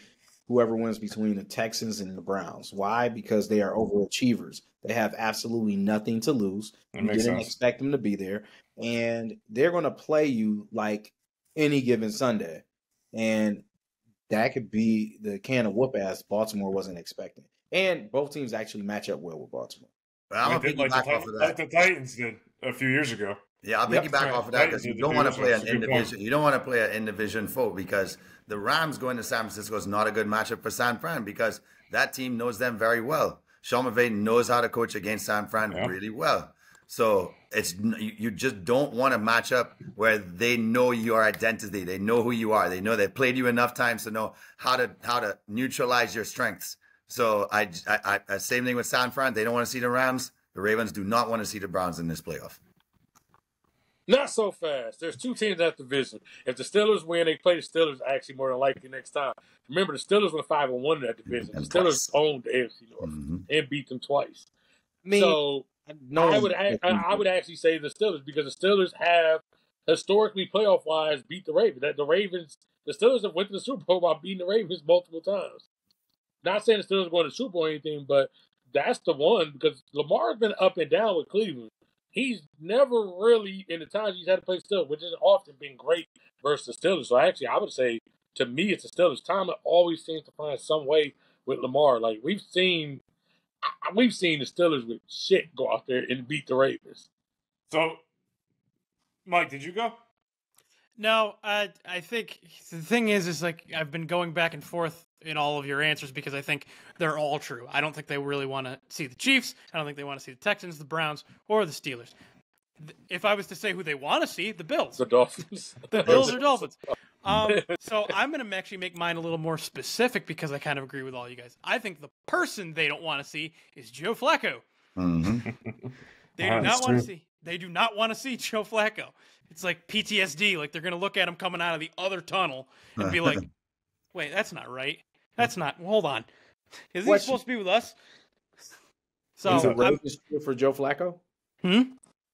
Speaker 2: whoever wins between the Texans and the Browns. Why? Because they are overachievers. They have absolutely nothing to lose. You didn't expect them to be there. And they're going to play you like any given Sunday. And that could be the can of whoop ass Baltimore wasn't expecting. And both teams actually match up well with Baltimore.
Speaker 3: I'm going to piggyback off of that.
Speaker 4: Like the Titans did a few years ago.
Speaker 3: Yeah, I'll piggyback off of that because you don't want to play an in division. You don't want to play an in division foe because the Rams going to San Francisco is not a good matchup for San Fran because that team knows them very well. Sean McVay knows how to coach against San Fran really well. So you just don't want to match up where they know your identity. They know who you are. They know they've played you enough times to know how to neutralize your strengths. So I same thing with San Fran. They don't want to see the Rams. The Ravens do not want to see the Browns in this playoff.
Speaker 1: Not so fast. There's two teams in that division. If the Steelers win, they play the Steelers actually more than likely next time. Remember, the Steelers were 5-1 in that division. The Steelers owned the AFC North and beat them twice. So I would actually say the Steelers because the Steelers have historically playoff-wise beat the Ravens. The Steelers have went to the Super Bowl by beating the Ravens multiple times. Not saying the Steelers are going to the Super Bowl or anything, but that's the one because Lamar's been up and down with Cleveland. He's never really, in the times he's had to play Steelers, which has often been great versus the Steelers. So actually, I would say, to me, it's the Steelers. Tomlin always seems to find some way with Lamar. Like, we've seen the Steelers with shit go out there and beat the Ravens.
Speaker 4: So, Mike, did you go?
Speaker 5: No, I think the thing is like I've been going back and forth in all of your answers because I think they're all true. I don't think they really want to see the Chiefs. I don't think they want to see the Texans, the Browns, or the Steelers. If I was to say who they want to see, the Bills.
Speaker 1: The Dolphins.
Speaker 5: The Bills or Dolphins. So I'm going to actually make mine a little more specific because I kind of agree with all you guys. I think the person they don't want to see is Joe Flacco. They do not want to see. They do not want to see Joe Flacco. It's like PTSD. Like they're going to look at him coming out of the other tunnel and be like, wait, that's not right. That's not. Hold on. Is he supposed to be with us? So
Speaker 2: do the Ravens cheer for Joe Flacco? Do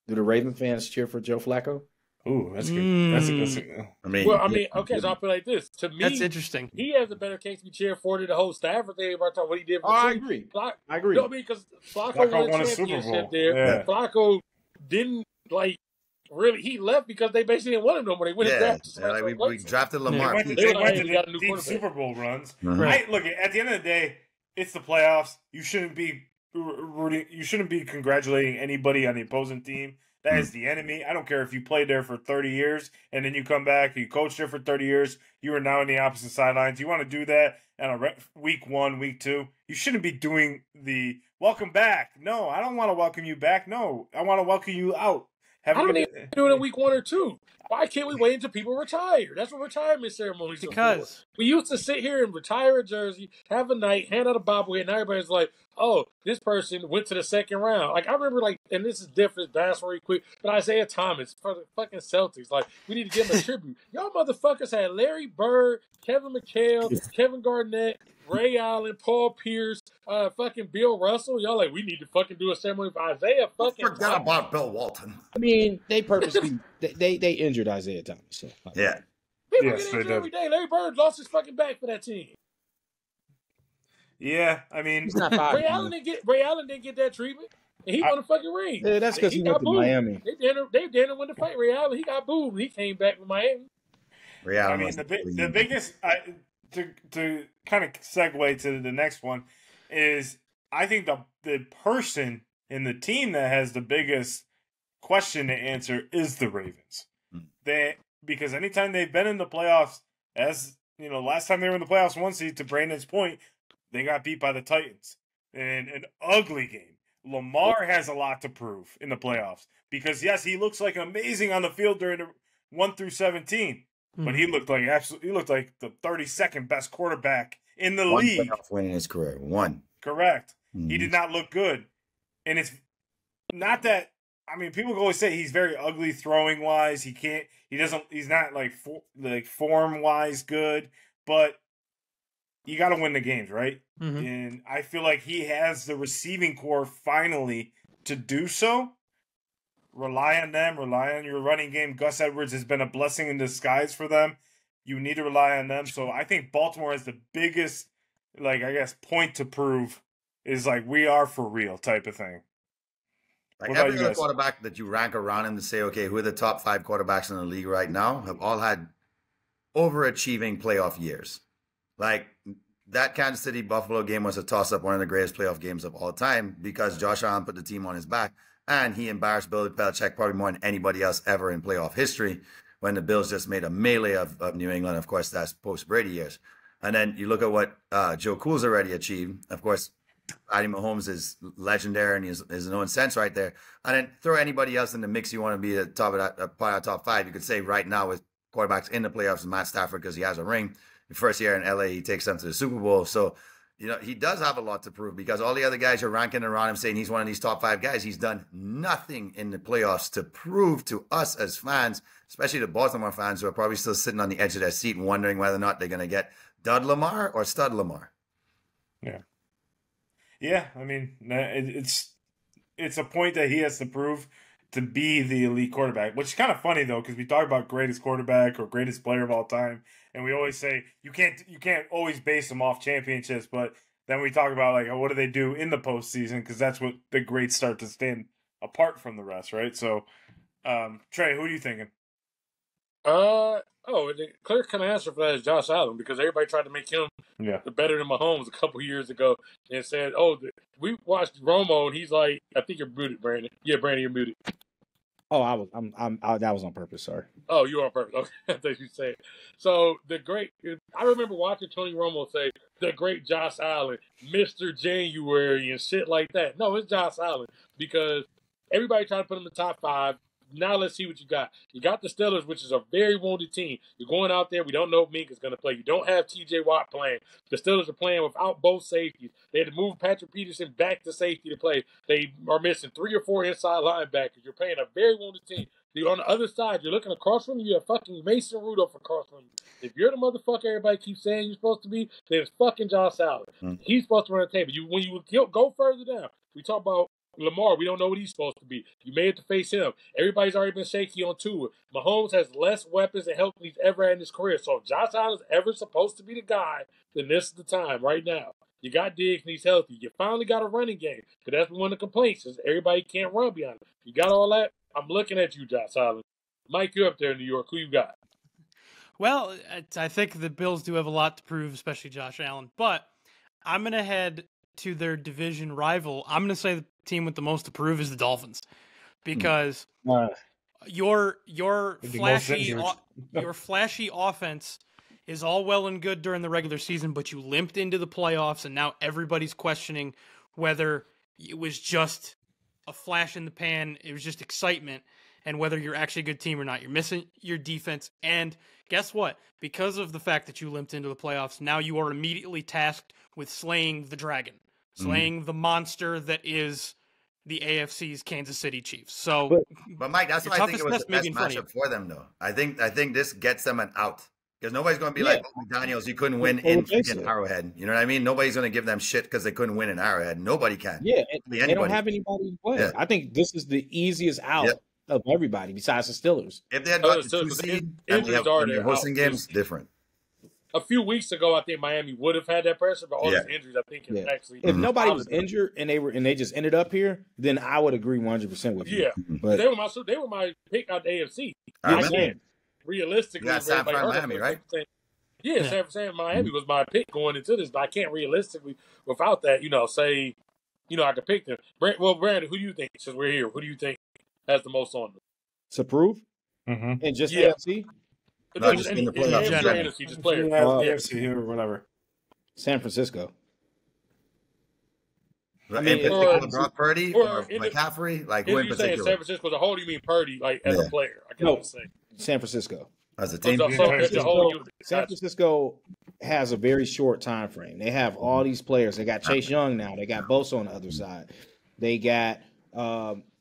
Speaker 2: the Raven fans cheer for Joe Flacco?
Speaker 4: Ooh, that's good. That's good.
Speaker 1: Okay, so I'll put it like this. To me,
Speaker 5: that's interesting.
Speaker 1: He has a better case to be cheered for than the whole Stafford thing about what he did.
Speaker 2: I agree.
Speaker 1: I agree. No, because Flacco won a championship there. Yeah. Flacco didn't really. He left because they basically didn't want him no more. They went and drafted.
Speaker 3: We drafted Lamar.
Speaker 4: They went to deep Super Bowl runs. Right. Look, at the end of the day, it's the playoffs. You shouldn't be rooting. You shouldn't be congratulating anybody on the opposing team. That is the enemy. I don't care if you played there for 30 years and then you come back, you coached there for 30 years, you are now on the opposite sidelines. You want to do that on week 1, week 2. You shouldn't be doing the welcome back. No, I don't want to welcome you back. No, I want to welcome you out.
Speaker 1: I don't even do it in week 1 or 2. Why can't we wait until people retire? That's what retirement ceremonies are for. We used to sit here and retire a jersey, have a night, hand out a bobblehead, and everybody's like, oh, this person went to the second round. Like, I remember, and this is different, that's very quick, but Isaiah Thomas for the fucking Celtics. Like, we need to give him a tribute. Y'all motherfuckers had Larry Bird, Kevin McHale, Kevin Garnett, Ray Allen, Paul Pierce, fucking Bill Russell. Y'all we need to fucking do a ceremony for Isaiah fucking
Speaker 3: Forget
Speaker 1: Thomas.
Speaker 3: About Bill Walton.
Speaker 2: I mean, they purposely they injured Isaiah Thomas. So.
Speaker 3: Yeah.
Speaker 1: People get injured every day. Larry Bird lost his fucking back for that team.
Speaker 4: Yeah, I mean,
Speaker 1: Ray Allen didn't get that treatment, and he won a fucking ring.
Speaker 2: Yeah, that's because he went to Miami.
Speaker 1: They didn't win the fight. Ray Allen, he got booed, and he came back with Miami.
Speaker 3: Ray Allen,
Speaker 4: I mean, the biggest to kind of segue to the next one is I think the person in the team that has the biggest question to answer is the Ravens. Because anytime they've been in the playoffs, as you know, last time they were in the playoffs 1 seed, to Brandon's point, they got beat by the Titans in an ugly game. Lamar has a lot to prove in the playoffs because yes, he looks like amazing on the field during the 1 through 17, but he looked like the 32nd best quarterback in the league.
Speaker 3: Playoff win in his career. 1.
Speaker 4: Correct. He did not look good, and it's not that. I mean, people always say he's very ugly throwing wise. He's not form wise good, but you got to win the games, right? And I feel like he has the receiving core finally to do so. Rely on them. Rely on your running game. Gus Edwards has been a blessing in disguise for them. You need to rely on them. So I think Baltimore has the biggest, point to prove is we are for real type of thing.
Speaker 3: Every other quarterback that you rank around him to say, okay, who are the top 5 quarterbacks in the league right now have all had overachieving playoff years. that Kansas City Buffalo game was a toss-up, one of the greatest playoff games of all time, because Josh Allen put the team on his back, and he embarrassed Bill Belichick probably more than anybody else ever in playoff history, when the Bills just made a melee of New England. Of course, that's post-Brady years. And then you look at what Joe Cool's already achieved. Of course, Patty Mahomes is legendary and is no sense right there. And then throw anybody else in the mix you want to be at the top of that part of top five. You could say right now with quarterbacks in the playoffs, Matt Stafford, because he has a ring. The first year in LA, he takes them to the Super Bowl. So, he does have a lot to prove, because all the other guys are ranking around him saying he's one of these top five guys. He's done nothing in the playoffs to prove to us as fans, especially the Baltimore fans, who are probably still sitting on the edge of their seat and wondering whether or not they're going to get Dud Lamar or Stud Lamar.
Speaker 4: Yeah. Yeah, I mean, it's a point that he has to prove to be the elite quarterback, which is kind of funny though, because we talk about greatest quarterback or greatest player of all time, and we always say you can't always base them off championships, but then we talk about like what do they do in the postseason, because that's what the greats start to stand apart from the rest, right? So, Trey, who are you thinking?
Speaker 1: The clear kind of answer for that is Josh Allen, because everybody tried to make him better than Mahomes a couple years ago, and said, we watched Romo, and he's like, I think you're muted, Brandon. Yeah, Brandon, you're muted.
Speaker 2: Oh, that was on purpose. Sorry.
Speaker 1: Oh, you were on purpose. Okay, I thought you said. So I remember watching Tony Romo say the great Josh Allen, Mr. January, and shit like that. No, it's Josh Allen, because everybody tried to put him in the top five. Now let's see what you got. You got the Steelers, which is a very wounded team. You're going out there. We don't know if Minka's going to play. You don't have T.J. Watt playing. The Steelers are playing without both safeties. They had to move Patrick Peterson back to safety to play. They are missing 3 or 4 inside linebackers. You're playing a very wounded team. On the other side, you're looking across from you. You have fucking Mason Rudolph across from you. If you're the motherfucker everybody keeps saying you're supposed to be, then it's fucking Josh Allen. He's supposed to run the table. When you go further down, we talk about Lamar, we don't know what he's supposed to be. You may have to face him. Everybody's already been shaky on Tua. Mahomes has less weapons and help than he's ever had in his career. So if Josh Allen's ever supposed to be the guy, then this is the time right now. You got Diggs and he's healthy. You finally got a running game, because that's one of the complaints is everybody can't run behind him. You got all that? I'm looking at you, Josh Allen. Mike, you're up there in New York. Who you got?
Speaker 5: Well, I think the Bills do have a lot to prove, especially Josh Allen. But I'm going to head to their division rival. I'm going to say the team with the most to prove is the Dolphins, because your flashy offense is all well and good during the regular season, but you limped into the playoffs, and now everybody's questioning whether it was just a flash in the pan, it was just excitement, and whether you're actually a good team or not. You're missing your defense, and guess what? Because of the fact that you limped into the playoffs, now you are immediately tasked with slaying the dragon, slaying the monster that is the AFC's Kansas City Chiefs. So,
Speaker 3: but Mike, that's why I think it was the best matchup for them, though. I think this gets them an out, because nobody's going to be like, McDaniels, you couldn't win in Arrowhead. You know what I mean? Nobody's going to give them shit because they couldn't win in Arrowhead. Nobody can.
Speaker 2: Yeah, they don't have anybody to play. Yeah. I think this is the easiest out of everybody besides the Steelers.
Speaker 3: If they had got the 2 seed and they're hosting games, different.
Speaker 1: A few weeks ago, I think Miami would have had that pressure, but all these injuries, I think, actually.
Speaker 2: If nobody was injured and they just ended up here, then I would agree 100% with you.
Speaker 1: Yeah, but they were my pick out the AFC. I can't realistically.
Speaker 3: Yeah, San Fran, Miami, right?
Speaker 1: Yeah, San Fran, Miami was my pick going into this, but I can't realistically, without that, say, I could pick them. Well, Brandon, who do you think? Since we're here, who do you think has the most on them?
Speaker 2: To prove, and just AFC.
Speaker 3: No, just in the playoffs.
Speaker 1: Just players.
Speaker 4: AFC here or whatever.
Speaker 2: San Francisco.
Speaker 3: Brock Purdy or McCaffrey? Like, who in particular?
Speaker 1: Saying San Francisco as a whole, do you mean Purdy, like, as a player? I can't say.
Speaker 2: San Francisco.
Speaker 3: As a team?
Speaker 2: San Francisco has a very short time frame. They have all these players. They got Chase Young now. They got Bosa on the other side. They got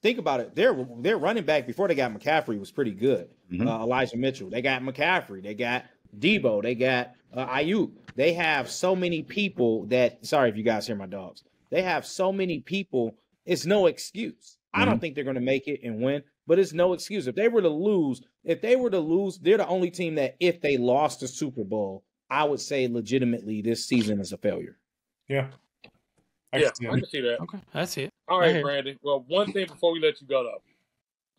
Speaker 2: think about it. Their running back before they got McCaffrey was pretty good. Elijah Mitchell. They got McCaffrey. They got Debo. They got Ayuk. They have so many people that. Sorry if you guys hear my dogs. They have so many people. It's no excuse. I don't think they're going to make it and win, but it's no excuse. If they were to lose, they're the only team that if they lost the Super Bowl, I would say legitimately this season is a failure.
Speaker 4: Yeah.
Speaker 1: I can see that.
Speaker 5: Okay, I see it.
Speaker 1: All right, Brandon. Well, one thing before we let you go, though.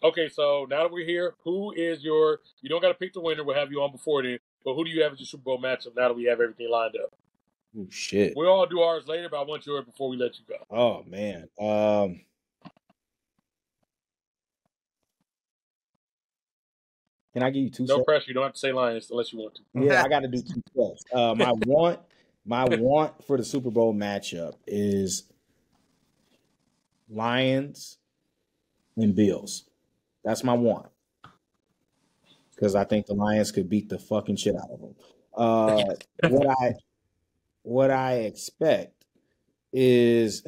Speaker 1: Okay, so now that we're here, who is you don't got to pick the winner. We'll have you on before then. But who do you have as your Super Bowl matchup now that we have everything lined up?
Speaker 2: Oh, shit.
Speaker 1: We'll all do ours later, but I want yours before we let you go.
Speaker 2: Oh, man. Can I give you two
Speaker 1: No
Speaker 2: sets?
Speaker 1: pressure. You don't have to say Lions unless you want to.
Speaker 2: Yeah, I got to do two sets. My want for the Super Bowl matchup is Lions and Bills. That's my want. Because I think the Lions could beat the fucking shit out of them. What I expect is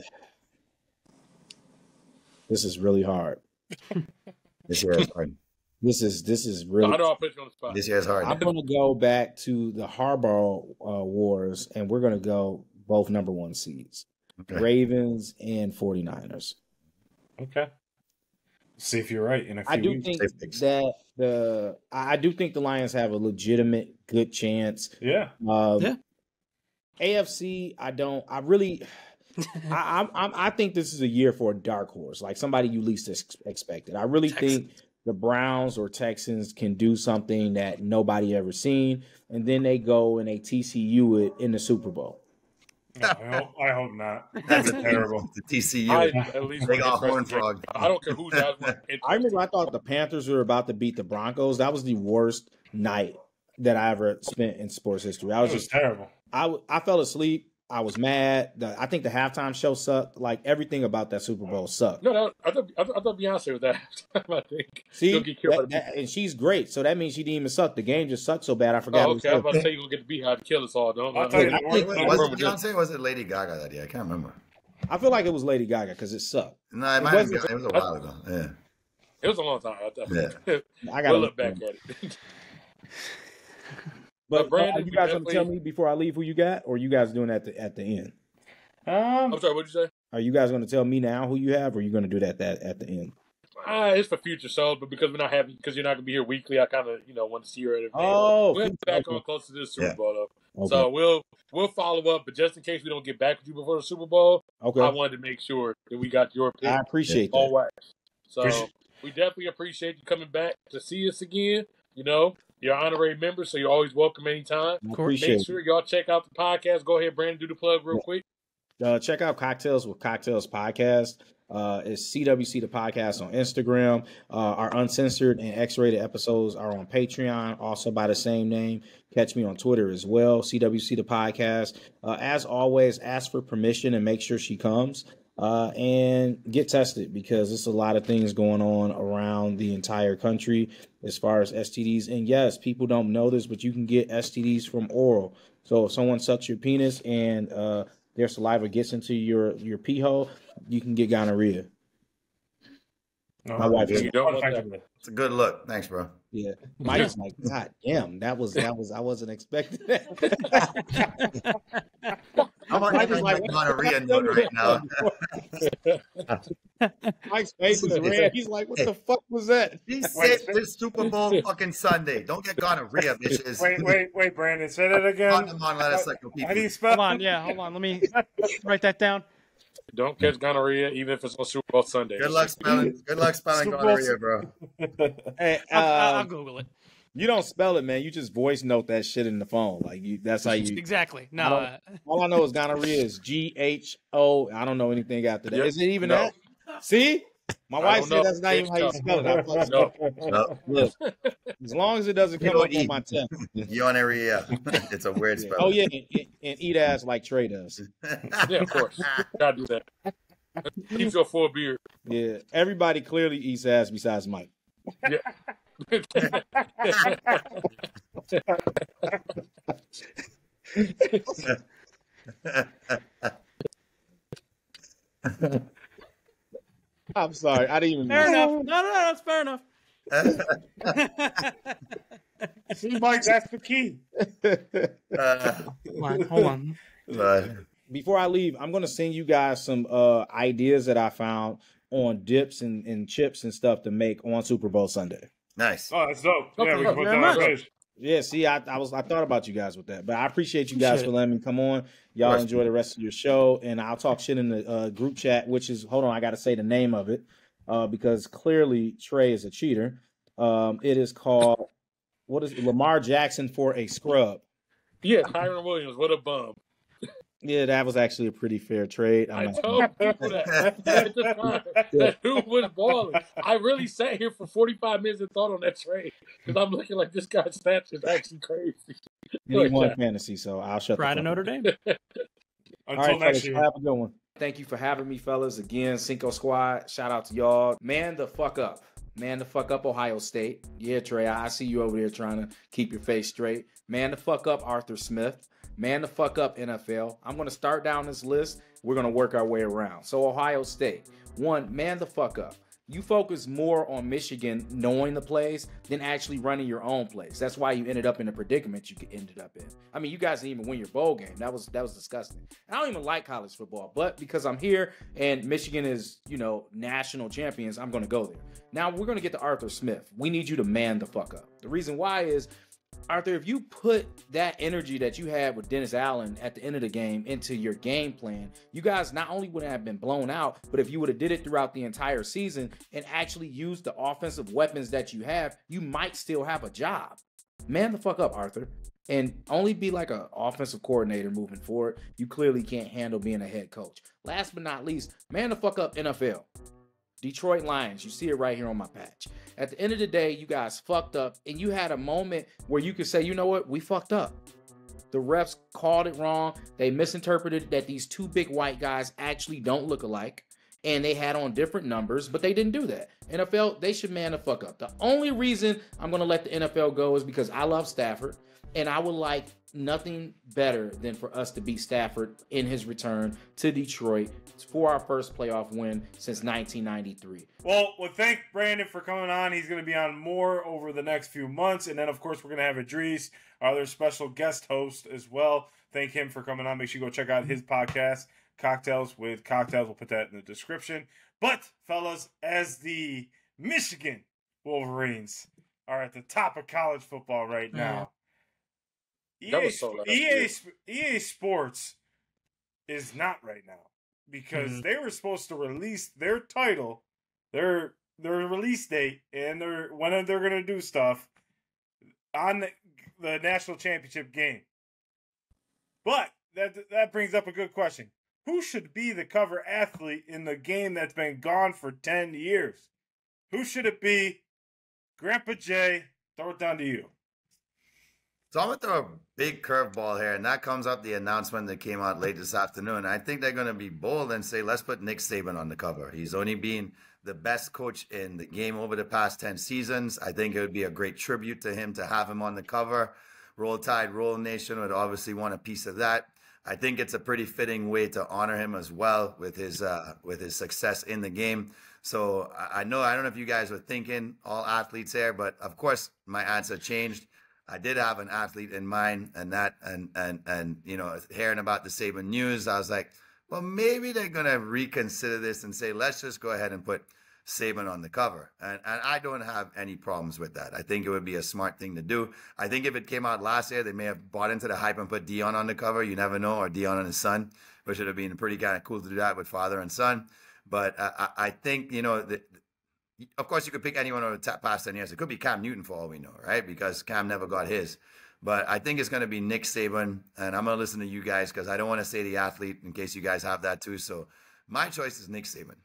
Speaker 2: this is really hard.
Speaker 3: This year is hard.
Speaker 2: This is really.
Speaker 1: I know I'll put you on the spot.
Speaker 3: This year is hard.
Speaker 2: I'm going to go back to the Harbaugh Wars, and we're going to go both number one seeds,
Speaker 3: Okay.
Speaker 2: Ravens and 49ers.
Speaker 4: Okay. See if you're right in a few
Speaker 2: I do
Speaker 4: weeks.
Speaker 2: think
Speaker 3: Safe picks.
Speaker 2: that I do think the Lions have a legitimate good chance.
Speaker 4: Yeah.
Speaker 5: Yeah.
Speaker 2: AFC, I think this is a year for a dark horse, like somebody you least expected. I really think the Browns or Texans can do something that nobody ever seen, and then they go and they TCU it in the Super Bowl.
Speaker 4: I hope not.
Speaker 3: That's
Speaker 4: That's terrible.
Speaker 3: The TCU.
Speaker 1: I at least
Speaker 3: They got
Speaker 1: want
Speaker 3: horn
Speaker 1: to interest-
Speaker 3: frog.
Speaker 1: I don't care who's out.
Speaker 2: I remember I thought the Panthers were about to beat the Broncos. That was the worst night that I ever spent in sports history. I was
Speaker 4: It was
Speaker 2: just
Speaker 4: terrible.
Speaker 2: I fell asleep. I was mad. I think the halftime show sucked. Like everything about that Super Bowl sucked.
Speaker 1: No, I thought Beyonce was that. I think.
Speaker 2: See,
Speaker 1: She'll get killed by the
Speaker 2: and she's great. So that means she didn't even suck. The game just sucked so bad I forgot.
Speaker 1: Oh, okay. I was about to say you're gonna get the Beehive to kill us all. Don't.
Speaker 4: I'll tell you,
Speaker 2: I think-
Speaker 3: Was it Beyonce or was it Lady Gaga that year? I can't remember.
Speaker 2: I feel like it was Lady Gaga because it sucked.
Speaker 3: No, it might have been. It was a while ago. Yeah.
Speaker 1: It was a long time.
Speaker 2: I got
Speaker 1: We'll look back at it.
Speaker 2: But
Speaker 1: Brandon,
Speaker 2: you guys
Speaker 1: we
Speaker 2: going to tell me before I leave who you got, or you guys doing that at the end?
Speaker 1: I'm sorry. What'd you say?
Speaker 2: Are you guys going to tell me now who you have, or are you going to do that at the end?
Speaker 1: It's for future shows, but because we're not happy, because you're not gonna be here weekly, I kind of want to see you at every
Speaker 2: Oh,
Speaker 1: we'll be back
Speaker 2: okay.
Speaker 1: on close to the Super
Speaker 3: Yeah.
Speaker 1: Bowl though.
Speaker 2: Okay.
Speaker 1: So we'll follow up, but just in case we don't get back with you before the Super Bowl,
Speaker 2: Okay.
Speaker 1: I wanted to make sure that we got your pick
Speaker 2: I appreciate
Speaker 1: all
Speaker 2: that.
Speaker 1: wax. So
Speaker 4: Appreciate-
Speaker 1: we definitely appreciate you coming back to see us again. You're an honorary member, so you're always welcome anytime.
Speaker 2: I
Speaker 5: Make
Speaker 2: appreciate
Speaker 1: Make sure y'all check out the podcast. Go ahead, Brandon, do the plug real quick.
Speaker 2: it. Check out Cocktails with Cocktails Podcast. It's CWC the podcast on Instagram. Our uncensored and X-rated episodes are on Patreon, also by the same name. Catch me on Twitter as well, CWC the podcast. As always, ask for permission and make sure she comes. And get tested because there's a lot of things going on around the entire country as far as STDs. And yes, people don't know this, but you can get STDs from oral. So if someone sucks your penis and their saliva gets into your pee hole, you can get gonorrhea. My wife is
Speaker 1: You don't want that.
Speaker 3: It's a good look. Thanks, bro.
Speaker 2: Yeah, Mike's like, God damn, that was I wasn't expecting that.
Speaker 3: I'm on
Speaker 2: Mike is like,
Speaker 3: gonorrhea note right now.
Speaker 2: Mike's face is red. He's like, what the fuck was that?
Speaker 3: He said this Super Bowl fucking Sunday. Don't get gonorrhea, bitches.
Speaker 4: Wait, Brandon, say that again.
Speaker 3: Come on, let us like
Speaker 4: How do you spell?
Speaker 5: Hold on. Let me write that down.
Speaker 1: Don't catch gonorrhea, even if it's on Super Bowl Sunday.
Speaker 3: Good luck spelling
Speaker 4: Super Bowl-
Speaker 3: gonorrhea, bro.
Speaker 2: Hey,
Speaker 5: I'll Google it.
Speaker 2: you don't spell it, man. You just voice note that shit in the phone. Like that's how you.
Speaker 5: Exactly.
Speaker 2: I
Speaker 5: No.
Speaker 2: don't- All I know is gonorrhea is GHO. I don't know anything after that.
Speaker 1: Yep.
Speaker 2: Is it even
Speaker 1: No.
Speaker 2: that? See, my
Speaker 1: I
Speaker 2: wife
Speaker 1: don't
Speaker 2: said
Speaker 1: know.
Speaker 2: that's not even how you spell it. I fucking-
Speaker 1: No.
Speaker 3: No,
Speaker 2: Look, as long as it doesn't come up on
Speaker 3: E.
Speaker 2: my test.
Speaker 3: gonorrhea. It's a weird spell.
Speaker 2: Oh yeah, and eat ass like Trey does.
Speaker 1: Yeah, of course. Gotta do that. Keep your full beard.
Speaker 2: Yeah, everybody clearly eats ass besides Mike. I'm sorry, I didn't even.
Speaker 5: Fair enough. No, that's fair enough.
Speaker 4: See, Mike, that's the key.
Speaker 5: Hold on.
Speaker 2: Before I leave, I'm going to send you guys some ideas that I found on dips and chips and stuff to make on Super Bowl Sunday.
Speaker 3: Nice.
Speaker 4: Oh, that's dope.
Speaker 1: Okay,
Speaker 4: Yeah, we can put
Speaker 5: very
Speaker 4: that on
Speaker 5: much.
Speaker 4: page.
Speaker 2: Yeah, see, I thought about you guys with that, but I appreciate you guys for letting me come on. Y'all
Speaker 3: Right.
Speaker 2: enjoy the rest of your show, and I'll talk shit in the group chat, which is hold on, I got to say the name of it because clearly Trey is a cheater. It is called what is it? Lamar Jackson for a scrub.
Speaker 1: Yeah, Tyron Williams, what a bum.
Speaker 2: Yeah, that was actually a pretty fair trade.
Speaker 1: I told people that at the time that dude was balling. I really sat here for 45 minutes and thought on that trade because I'm looking like this guy's stats is actually crazy.
Speaker 2: And he won fantasy, so I'll shut
Speaker 5: Pride
Speaker 2: the
Speaker 5: of
Speaker 2: fuck
Speaker 5: Notre
Speaker 2: up.
Speaker 5: Dame.
Speaker 4: Until
Speaker 2: All right,
Speaker 4: next
Speaker 2: fellas,
Speaker 4: year.
Speaker 2: have a good one. Thank you for having me, fellas. Again, Cinco Squad. Shout out to y'all. Man the fuck up. Man the fuck up, Ohio State. Yeah, Trey, I see you over there trying to keep your face straight. Man the fuck up, Arthur Smith. Man the fuck up, NFL. I'm going to start down this list. We're going to work our way around. So, Ohio State. One, man the fuck up. You focus more on Michigan knowing the plays than actually running your own plays. That's why you ended up in the predicament you ended up in. I mean, you guys didn't even win your bowl game. That was disgusting. And I don't even like college football, but because I'm here and Michigan is, national champions, I'm going to go there. Now, we're going to get to Arthur Smith. We need you to man the fuck up. The reason why is, Arthur, if you put that energy that you had with Dennis Allen at the end of the game into your game plan, you guys not only wouldn't have been blown out, but if you would have did it throughout the entire season and actually used the offensive weapons that you have, you might still have a job. Man the fuck up, Arthur. And only be like an offensive coordinator moving forward. You clearly can't handle being a head coach. Last but not least, man the fuck up, NFL. Detroit Lions, you see it right here on my patch. At the end of the day, you guys fucked up, and you had a moment where you could say, you know what, we fucked up. The refs called it wrong. They misinterpreted that these two big white guys actually don't look alike, and they had on different numbers, but they didn't do that. NFL, they should man the fuck up. The only reason I'm going to let the NFL go is because I love Stafford, and I would like nothing better than for us to beat Stafford in his return to Detroit for our first playoff win since 1993.
Speaker 4: Well, thank Brandon for coming on. He's going to be on more over the next few months. And then, of course, we're going to have Idris, our other special guest host as well. Thank him for coming on. Make sure you go check out his podcast, Cocktails with Cocktails. We'll put that in the description. But, fellas, as the Michigan Wolverines are at the top of college football right now, EA Sports is not right now because they were supposed to release their title, their release date, and when they're going to do stuff on the national championship game. But that brings up a good question. Who should be the cover athlete in the game that's been gone for 10 years? Who should it be? Grandpa Jay, throw it down to you.
Speaker 3: So I'm going to throw a big curveball here, and that comes up the announcement that came out late this afternoon. I think they're going to be bold and say, let's put Nick Saban on the cover. He's only been the best coach in the game over the past 10 seasons. I think it would be a great tribute to him to have him on the cover. Roll Tide, Roll Nation would obviously want a piece of that. I think it's a pretty fitting way to honor him as well with his success in the game. So I don't know if you guys were thinking all athletes here, but of course my answer changed. I did have an athlete in mind, and hearing about the Saban news, I was like, well, maybe they're gonna reconsider this and say, let's just go ahead and put Saban on the cover. And I don't have any problems with that. I think it would be a smart thing to do. I think if it came out last year, they may have bought into the hype and put Dion on the cover. You never know, or Dion and his son, which would have been pretty kind of cool to do that with father and son. But I think, of course, you could pick anyone over the past 10 years. It could be Cam Newton for all we know, right? Because Cam never got his. But I think it's going to be Nick Saban, and I'm going to listen to you guys because I don't want to say the athlete in case you guys have that too. So my choice is Nick Saban.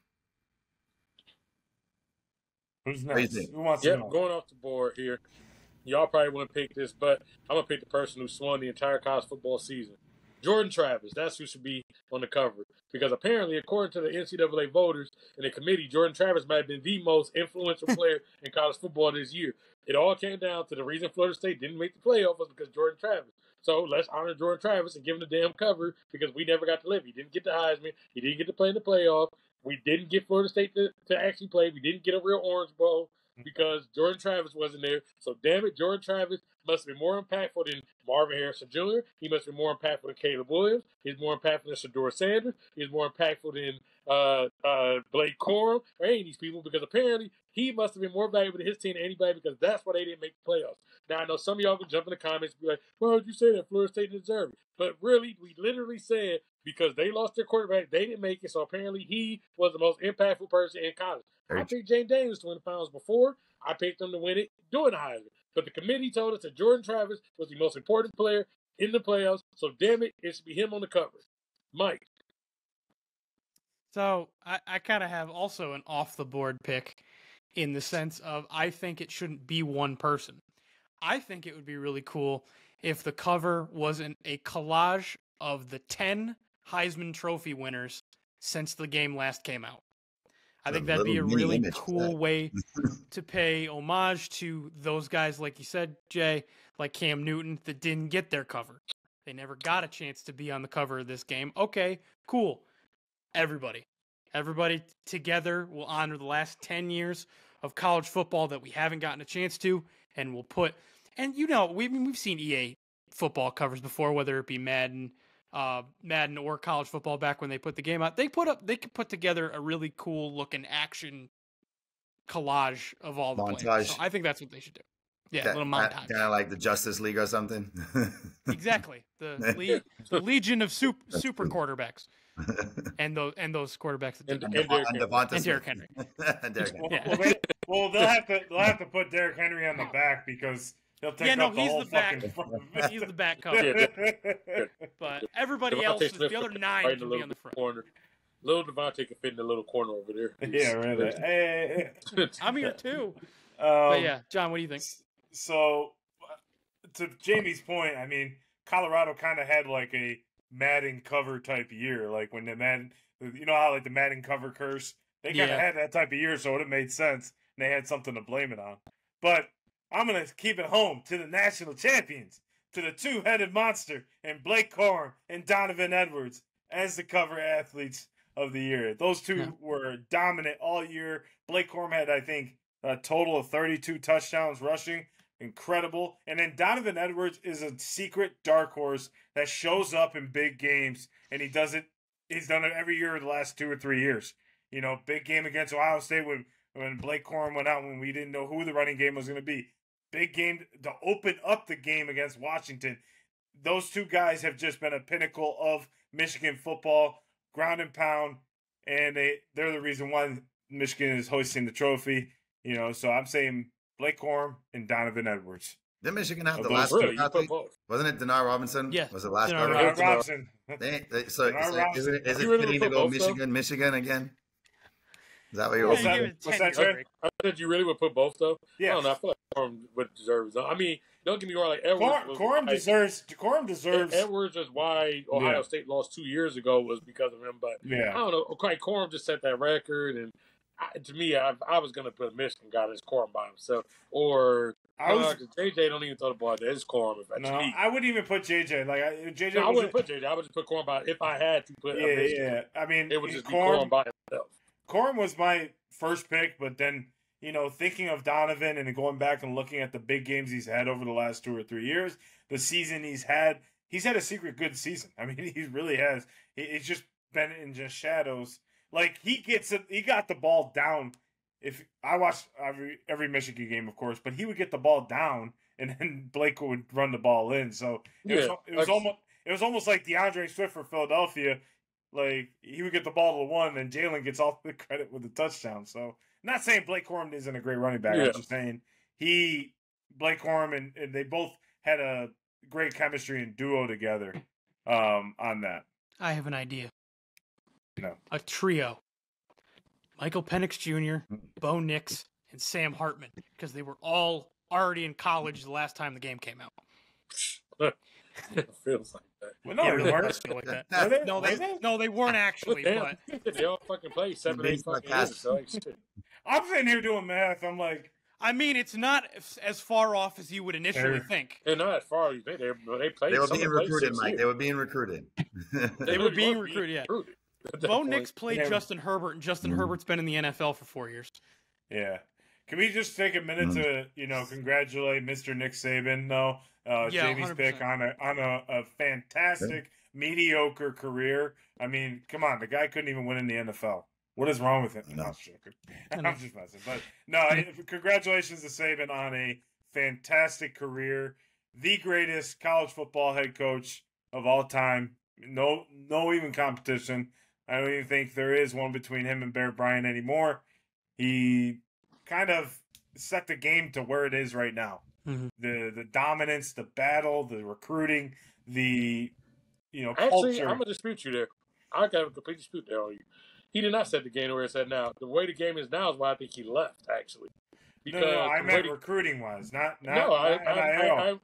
Speaker 4: Who's next?
Speaker 3: Who
Speaker 4: wants to know?
Speaker 1: Going off the board here. Y'all probably want to pick this, but I'm going to pick the person who swung the entire college football season. Jordan Travis, that's who should be on the cover. Because apparently, according to the NCAA voters and the committee, Jordan Travis might have been the most influential player in college football this year. It all came down to the reason Florida State didn't make the playoff was because Jordan Travis. So let's honor Jordan Travis and give him the damn cover because we never got to live. He didn't get the Heisman. He didn't get to play in the playoff. We didn't get Florida State to actually play. We didn't get a real Orange Bowl because Jordan Travis wasn't there. So damn it, Jordan Travis must be more impactful than Marvin Harrison Jr. He must be more impactful than Caleb Williams. He's more impactful than Shedeur Sanders. He's more impactful than Blake Corum or any of these people because apparently he must have been more valuable to his team than anybody because that's why they didn't make the playoffs. Now, I know some of y'all can jump in the comments and be like, well, did you say that Florida State didn't deserve it? But really, we literally said because they lost their quarterback, they didn't make it. So apparently he was the most impactful person in college. I picked Jane Daniels to win the finals before. I picked him to win it doing the Heisman. But the committee told us that Jordan Travis was the most important player in the playoffs. So damn it, it should be him on the cover. Mike.
Speaker 5: So I kind of have also an off the board pick in the sense of I think it shouldn't be one person. I think it would be really cool if the cover wasn't a collage of the 10 Heisman Trophy winners since the game last came out. I think that'd be a really cool way to pay homage to those guys, like you said, Jay, like Cam Newton, that didn't get their cover. They never got a chance to be on the cover of this game. Okay, cool. Everybody together will honor the last 10 years of college football that we haven't gotten a chance to, and we'll put, and we've seen EA football covers before, whether it be Madden or college football back when they put the game out. They could put together a really cool looking action collage of all the players. So I think that's what they should do. Yeah, a little montage.
Speaker 3: Kind of like the Justice League or something.
Speaker 5: Exactly. The Legion of super quarterbacks. And those quarterbacks that did
Speaker 3: and
Speaker 5: Derrick Henry.
Speaker 4: Well, they'll have to put Derrick Henry on the back because he'll take up the whole fucking front.
Speaker 5: He's the back cover. But everybody else, the other 9 can be on the front.
Speaker 1: Corner. Little Devontae can fit in the little corner over there.
Speaker 4: Yeah, right. Hey.
Speaker 5: I'm here too. But yeah, John, what do you think?
Speaker 4: So, to Jamie's point, I mean, Colorado kind of had like a Madden cover type year, like when the Madden, you know how like the Madden cover curse, they kind of had that type of year, so it would have made sense, and they had something to blame it on. But I'm gonna keep it home to the national champions, to the two-headed monster, and Blake Corum and Donovan Edwards as the cover athletes of the year. Those two were dominant all year. Blake Corum had, I think, a total of 32 touchdowns rushing. Incredible. And then Donovan Edwards is a secret dark horse that shows up in big games, and he's done it every year the last 2 or 3 years. You know, big game against Ohio State when Blake Corum went out when we didn't know who the running game was going to be. Big game to open up the game against Washington. Those two guys have just been a pinnacle of Michigan football, ground and pound, and they're the reason why Michigan is hoisting the trophy. You know, so I'm saying Blake Corum and Donovan Edwards.
Speaker 3: Did Michigan have the last cover athlete? Wasn't it Denard Robinson?
Speaker 5: Yeah.
Speaker 3: Was the last
Speaker 4: cover
Speaker 3: athlete?
Speaker 4: Robinson.
Speaker 3: So is it fitting to go Michigan again? Is that what you're saying?
Speaker 4: What's that, Trey?
Speaker 1: I said you really would put both, though?
Speaker 4: Yeah.
Speaker 1: I don't know. I feel like Corum would deserve it. I mean, don't get me wrong. Like Edwards
Speaker 4: Corum deserves.
Speaker 1: Edwards is why Ohio State lost 2 years ago was because of him. But
Speaker 4: yeah.
Speaker 1: I don't know. Okay, Corum just set that record, and to me, I was going to put a Michigan guy as Corum by himself. Or JJ don't even throw the ball. It's Corum.
Speaker 4: I wouldn't even put JJ. Like JJ,
Speaker 1: I wouldn't put JJ. I would just put Corum by if I had to put.
Speaker 4: Yeah. I mean,
Speaker 1: it would just be Corum by himself.
Speaker 4: Corum was my first pick, but then thinking of Donovan and going back and looking at the big games he's had over the last 2 or 3 years, the season he's had a secret good season. I mean, he really has. He's just been in just shadows. Like he got the ball down. If I watched every Michigan game, of course, but he would get the ball down, and then Blake would run the ball in. So it was almost like DeAndre Swift for Philadelphia. Like he would get the ball to the one, and Jalen gets all the credit with the touchdown. So not saying Blake Corum isn't a great running back. I'm just saying Blake Corum and they both had a great chemistry and duo together on that.
Speaker 5: I have an idea.
Speaker 4: No.
Speaker 5: A trio. Michael Penix Jr., Bo Nix, and Sam Hartman, because they were all already in college the last time the game came out.
Speaker 1: It feels like that.
Speaker 4: Well, no, they weren't.
Speaker 5: Like that. No, they weren't actually. But
Speaker 1: they all fucking play 7, 8 fucking years. So
Speaker 4: I'm sitting here doing math. I'm like,
Speaker 5: I mean, it's not as far off as you would initially think.
Speaker 1: They're not as far as you think. They played.
Speaker 3: They were being recruited, Mike. They were being recruited.
Speaker 5: They were being recruited. Yeah. Bo Nix played Justin Herbert, and Justin Herbert's been in the NFL for 4 years.
Speaker 4: Yeah. Can we just take a minute to, congratulate Mr. Nick Saban, though? Jamie's 100%. Pick on a fantastic, mediocre career. I mean, come on, the guy couldn't even win in the NFL. What is wrong with him? No, I'm just messing. But no, congratulations to Saban on a fantastic career. The greatest college football head coach of all time. No even competition. I don't even think there is one between him and Bear Bryant anymore. He kind of set the game to where it is right now.
Speaker 5: Mm-hmm.
Speaker 4: The dominance, the battle, the recruiting, the
Speaker 1: Actually,
Speaker 4: culture.
Speaker 1: I'm gonna dispute you there. I got a complete dispute there on you. He did not set the game where it's at now. The way the game is now is why I think he left, actually.
Speaker 4: Because no, I meant recruiting-wise, not
Speaker 1: NIL.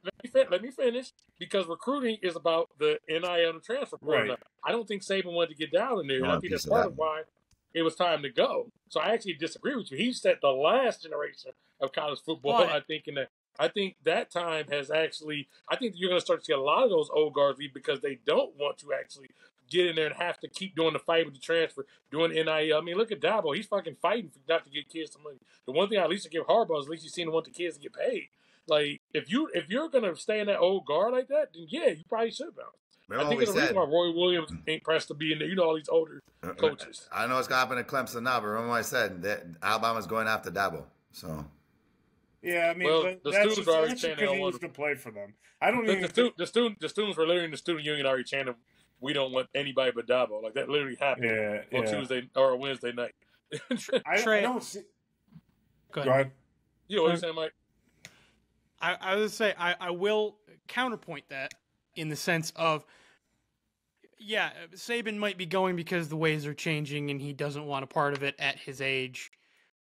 Speaker 1: Let me finish, because recruiting is about the NIL and transfer portal. Right. I don't think Saban wanted to get down in there, and I think that's part of why it was time to go. So I actually disagree with you. He set the last generation of college football, I think that time has actually – I think you're going to start to see a lot of those old guards leave because they don't want to actually get in there and have to keep doing the fight with the transfer, doing NIL. I mean, look at Dabo. He's fucking fighting not to get kids some money. The one thing I at least give Harbaugh is at least you've seen him want the kids to get paid. Like, if you're going to stay in that old guard like that, then yeah, you probably should bounce. I think there's a reason why Roy Williams ain't pressed to be in there. You know, all these older coaches.
Speaker 3: I know what's going to happen at Clemson now, but remember what I said, that Alabama's going after Dabo. So...
Speaker 4: Yeah, I mean, but the students are already chanting to play for them. I don't even.
Speaker 1: The students were literally in the student union already chanting, "We don't want anybody but Dabo." Like that literally happened on Tuesday or Wednesday night.
Speaker 4: I don't see.
Speaker 5: Go
Speaker 1: ahead. Yeah, what are you saying, Mike?
Speaker 5: I was say I will counterpoint that in the sense of, yeah, Saban might be going because the ways are changing and he doesn't want a part of it at his age,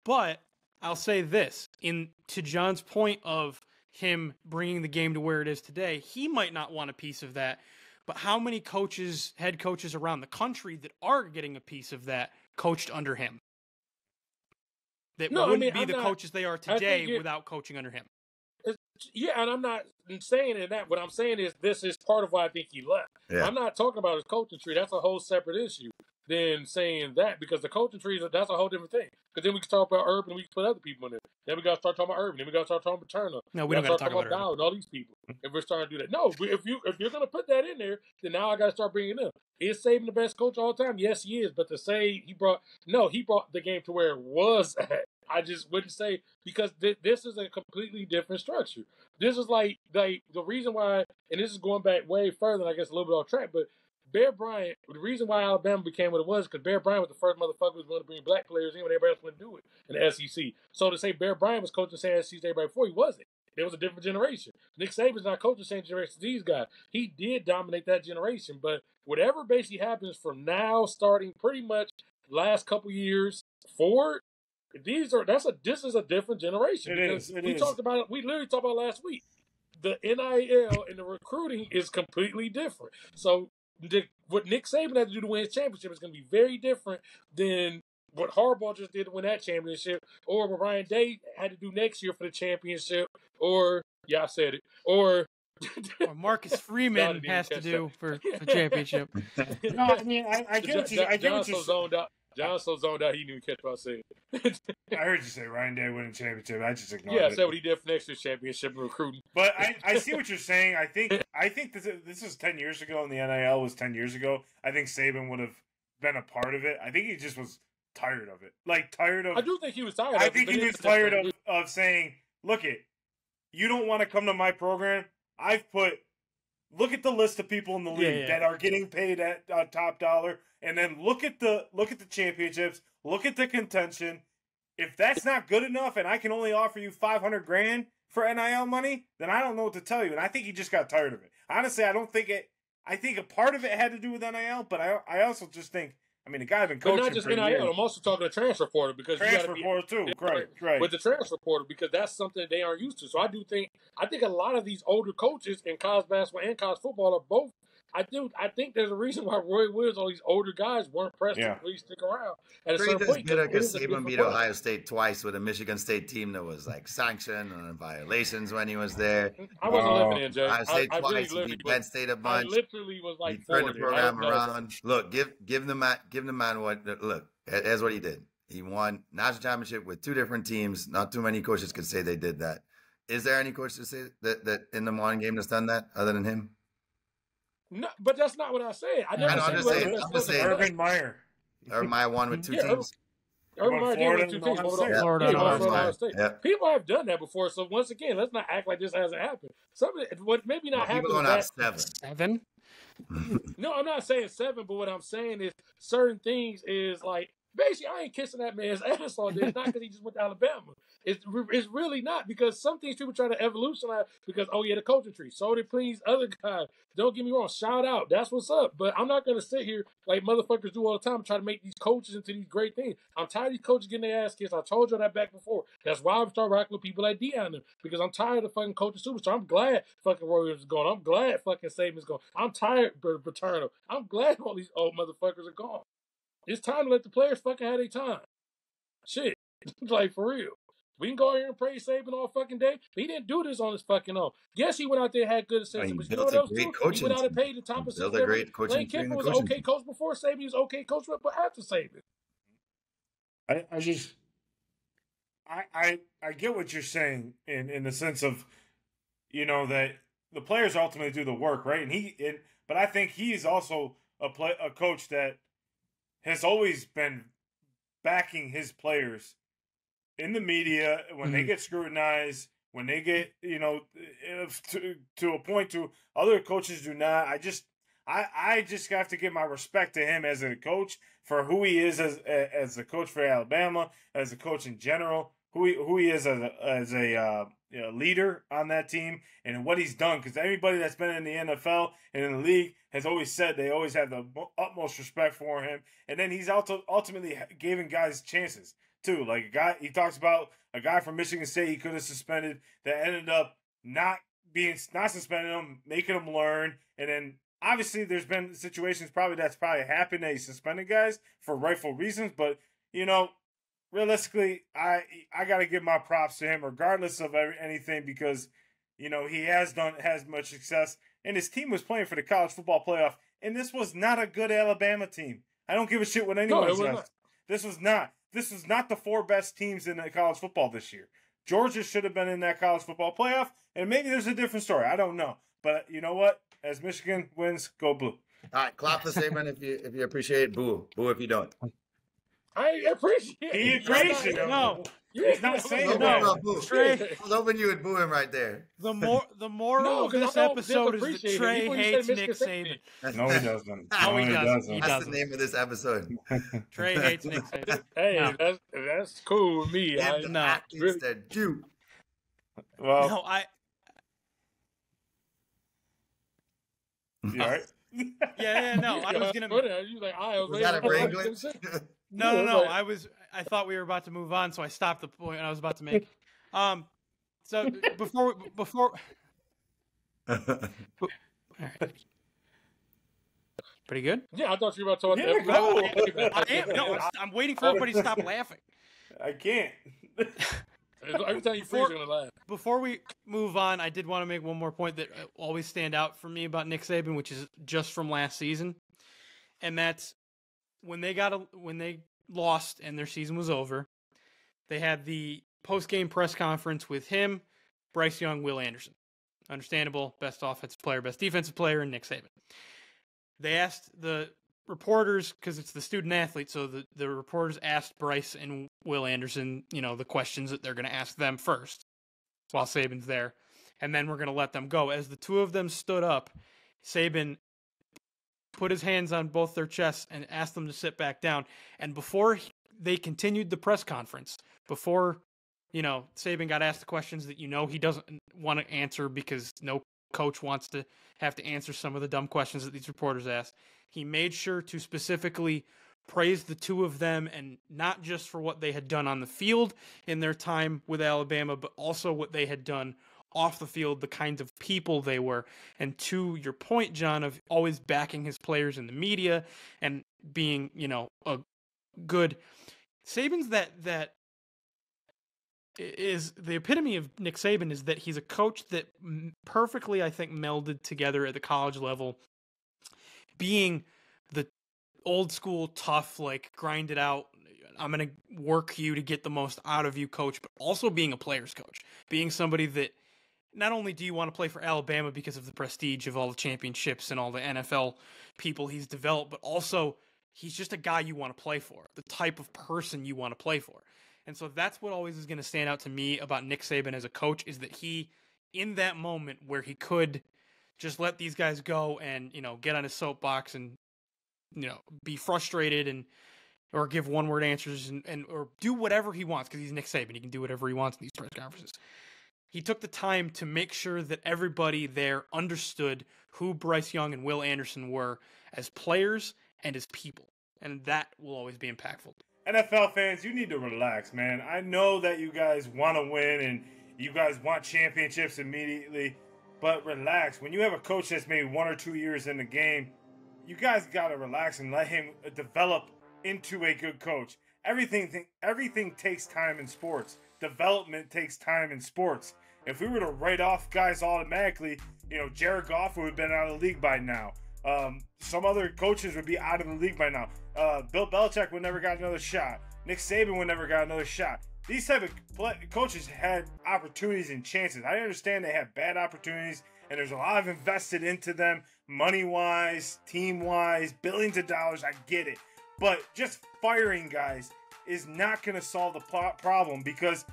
Speaker 5: but I'll say this, to John's point of him bringing the game to where it is today, he might not want a piece of that, but how many coaches, head coaches around the country that are getting a piece of that coached under him? That wouldn't be the coaches they are today without coaching under him.
Speaker 1: Yeah, and I'm not saying that. What I'm saying is this is part of why I think he left. Yeah. I'm not talking about his coaching tree. That's a whole separate issue than saying that, because the coaching tree, that's a whole different thing. Because then we can talk about Urban, we can put other people in there. Then we got to start talking about Urban. Then we got to start talking about Turner.
Speaker 5: No, we don't got to talk about
Speaker 1: Dowd and all these people. If we're starting to do that, no. If you're going to put that in there, then now I got to start bringing it up. Is Saban the best coach of all time? Yes, he is. But to say he brought the game to where it was at. I just wouldn't say, because this is a completely different structure. This is like the reason why, and this is going back way further, and I guess a little bit off track, but Bear Bryant, the reason why Alabama became what it was, because Bear Bryant was the first motherfucker who was going to bring black players in when everybody else wouldn't do it in the SEC. So to say Bear Bryant was coaching the same SEC as everybody before, he wasn't. It was a different generation. Nick Saban's not coaching the same generation as these guys. He did dominate that generation, but whatever basically happens from now, starting pretty much last couple years forward, this is a different generation. We talked about it. We literally talked about it last week. The NIL and the recruiting is completely different. So what Nick Saban had to do to win his championship is going to be very different than what Harbaugh just did to win that championship, or what Ryan Day had to do next year for the championship, or I said it, or
Speaker 5: Marcus Freeman has to do for the championship.
Speaker 4: No, I mean, I get what you're
Speaker 1: zoned out. John's so zoned out he didn't even catch what I said.
Speaker 4: I heard you say Ryan Day winning championship. I just ignored it.
Speaker 1: Yeah, I said what he did for next year's championship and recruiting.
Speaker 4: But I see what you're saying. I think this is 10 years ago, and the NIL was 10 years ago. I think Saban would have been a part of it. I think he just was tired of it.
Speaker 1: I do think he was tired of it.
Speaker 4: I think he was tired of saying, look you don't want to come to my program. Look at the list of people in the league that are getting paid at top dollar, and then look at the championships, look at the contention. If that's not good enough, and I can only offer you $500,000 for NIL money, then I don't know what to tell you. And I think he just got tired of it. Honestly, I think a part of it had to do with NIL, but I also just think, I mean, the guy had been coaching.
Speaker 1: But not just NIL.
Speaker 4: Years.
Speaker 1: I'm also talking to transfer portal, because
Speaker 4: transfer portal too. Right.
Speaker 1: With the transfer portal, because that's something that they aren't used to. So I think a lot of these older coaches in college basketball and college football are both. I think there's a reason why Roy Williams, all these older guys, weren't pressed to really stick around. At a certain point,
Speaker 3: because Saban beat Ohio State twice with a Michigan State team that was like sanctioned and violations when he was there.
Speaker 1: I wasn't living in, Jay.
Speaker 3: Ohio State twice, he beat Penn State a bunch.
Speaker 1: I literally was like,
Speaker 3: he turned the program around. Look, give the man what. Look, here's what he did. He won national championship with two different teams. Not too many coaches could say they did that. Is there any coach to say that in the morning game that's done that other than him?
Speaker 1: No, but that's not what I said.
Speaker 3: I'm just saying.
Speaker 4: Urban Meyer.
Speaker 3: Urban Meyer won with two teams.
Speaker 1: Urban Meyer did with two teams. Florida State.
Speaker 3: Yeah.
Speaker 1: People have done that before. So once again, let's not act like this hasn't happened. What maybe not happened.
Speaker 3: People going out
Speaker 5: 7.
Speaker 1: No, I'm not saying 7, but what I'm saying is certain things is like Basically, I ain't kissing that man's ass all day. It's not because he just went to Alabama. It's really not, because some things people try to evolutionize because, oh yeah, the coaching tree. So did please other guys. Don't get me wrong. Shout out. That's what's up. But I'm not going to sit here like motherfuckers do all the time and try to make these coaches into these great things. I'm tired of these coaches getting their ass kissed. I told you that back before. That's why I've started rocking with people like Deion, because I'm tired of fucking coaching superstar. I'm glad fucking Warriors is gone. I'm glad fucking Saban's gone. I'm tired of Paterno. I'm glad all these old motherfuckers are gone. It's time to let the players fucking have their time. Shit. Like, for real. We can go here and praise Saban all fucking day, but he didn't do this on his fucking own. Yes, he went out there and had good assistants, but you know what else too? He went out and paid the top of
Speaker 3: built a great coaching
Speaker 1: Lane
Speaker 3: team.
Speaker 1: Kiffin was an okay coach before Saban. He was okay coach, but after Saban.
Speaker 4: I get what you're saying in the sense of, you know, that the players ultimately do the work, right? But I think he's also a coach that has always been backing his players in the media when they get scrutinized, when they get, you know, to a point to other coaches do not. I just have to give my respect to him as a coach for who he is as a coach for Alabama, as a coach in general, who he is as a leader on that team, and what he's done. Because everybody that's been in the NFL and in the league has always said they always have the utmost respect for him. And then he's ultimately giving guys chances too. Like he talks about a guy from Michigan State he could have suspended that ended up not suspending him, making him learn. And then obviously there's been situations that's probably happened that he suspended guys for rightful reasons. But, you know, realistically, I got to give my props to him regardless of anything, because, you know, he has much success, and his team was playing for the college football playoff, and this was not a good Alabama team. I don't give a shit what anyone says. This was not the four best teams in the college football this year. Georgia should have been in that college football playoff, and maybe there's a different story. I don't know. But you know what? As Michigan wins, go blue.
Speaker 3: All right, clap the statement if you appreciate it. Boo. Boo if you don't.
Speaker 1: I appreciate it.
Speaker 4: He appreciates it.
Speaker 5: No.
Speaker 4: He's not saying
Speaker 5: no. Trey,
Speaker 3: I was hoping you would boo him right there.
Speaker 5: The moral of this episode is that Trey hates Nick Saban.
Speaker 4: No, he doesn't.
Speaker 5: No, he doesn't.
Speaker 3: That's the name of this episode.
Speaker 5: Trey hates Nick Saban.
Speaker 1: Hey, that's cool with me.
Speaker 3: Give the athletes their due.
Speaker 4: Well,
Speaker 5: No,
Speaker 4: you all right?
Speaker 5: yeah, no. I was gonna.
Speaker 1: You like,
Speaker 3: Was that a brain glitch?
Speaker 5: No. I thought we were about to move on, so I stopped the point I was about to make. So before. All right. Pretty good.
Speaker 1: Yeah, I thought you were about to talk
Speaker 4: Yeah,
Speaker 1: about
Speaker 5: I am. No, I'm waiting for everybody to stop laughing.
Speaker 4: I can't.
Speaker 1: Every time you freeze, you're gonna laugh.
Speaker 5: Before we move on, I did want to make one more point that always stand out for me about Nick Saban, which is just from last season, and that's when they lost and their season was over. They had the post-game press conference with him, Bryce Young, Will Anderson. Understandable, best offensive player, best defensive player, and Nick Saban. They asked the reporters, because it's the student athlete, so the reporters asked Bryce and Will Anderson, you know, the questions that they're going to ask them first while Saban's there. And then we're going to let them go. As the two of them stood up, Saban put his hands on both their chests and asked them to sit back down. And before they continued the press conference, before, you know, Saban got asked the questions that, you know, he doesn't want to answer because no coach wants to have to answer some of the dumb questions that these reporters ask, he made sure to specifically praise the two of them, and not just for what they had done on the field in their time with Alabama, but also what they had done off the field, the kinds of people they were. And to your point, John, of always backing his players in the media and being, you know, a good Saban's that is the epitome of Nick Saban, is that he's a coach that perfectly, I think, melded together at the college level, being the old school, tough, like grind it out, I'm going to work you to get the most out of you coach, but also being a player's coach, being somebody that not only do you want to play for Alabama because of the prestige of all the championships and all the NFL people he's developed, but also he's just a guy you want to play for, the type of person you want to play for. And so that's what always is going to stand out to me about Nick Saban as a coach, is that he, in that moment where he could just let these guys go and, you know, get on his soapbox and, you know, be frustrated and or give one-word answers and or do whatever he wants because he's Nick Saban. He can do whatever he wants in these press conferences. He took the time to make sure that everybody there understood who Bryce Young and Will Anderson were as players and as people. And that will always be impactful.
Speaker 4: NFL fans, you need to relax, man. I know that you guys want to win and you guys want championships immediately, but relax. When you have a coach that's maybe 1 or 2 years in the game, you guys got to relax and let him develop into a good coach. Everything takes time in sports. Development takes time in sports. If we were to write off guys automatically, Jared Goff would have been out of the league by now. Some other coaches would be out of the league by now. Bill Belichick would never got another shot. Nick Saban would never got another shot. These type of coaches had opportunities and chances. I understand they had bad opportunities, and there's a lot of invested into them, money-wise, team-wise, billions of dollars. I get it. But just firing guys is not going to solve the problem because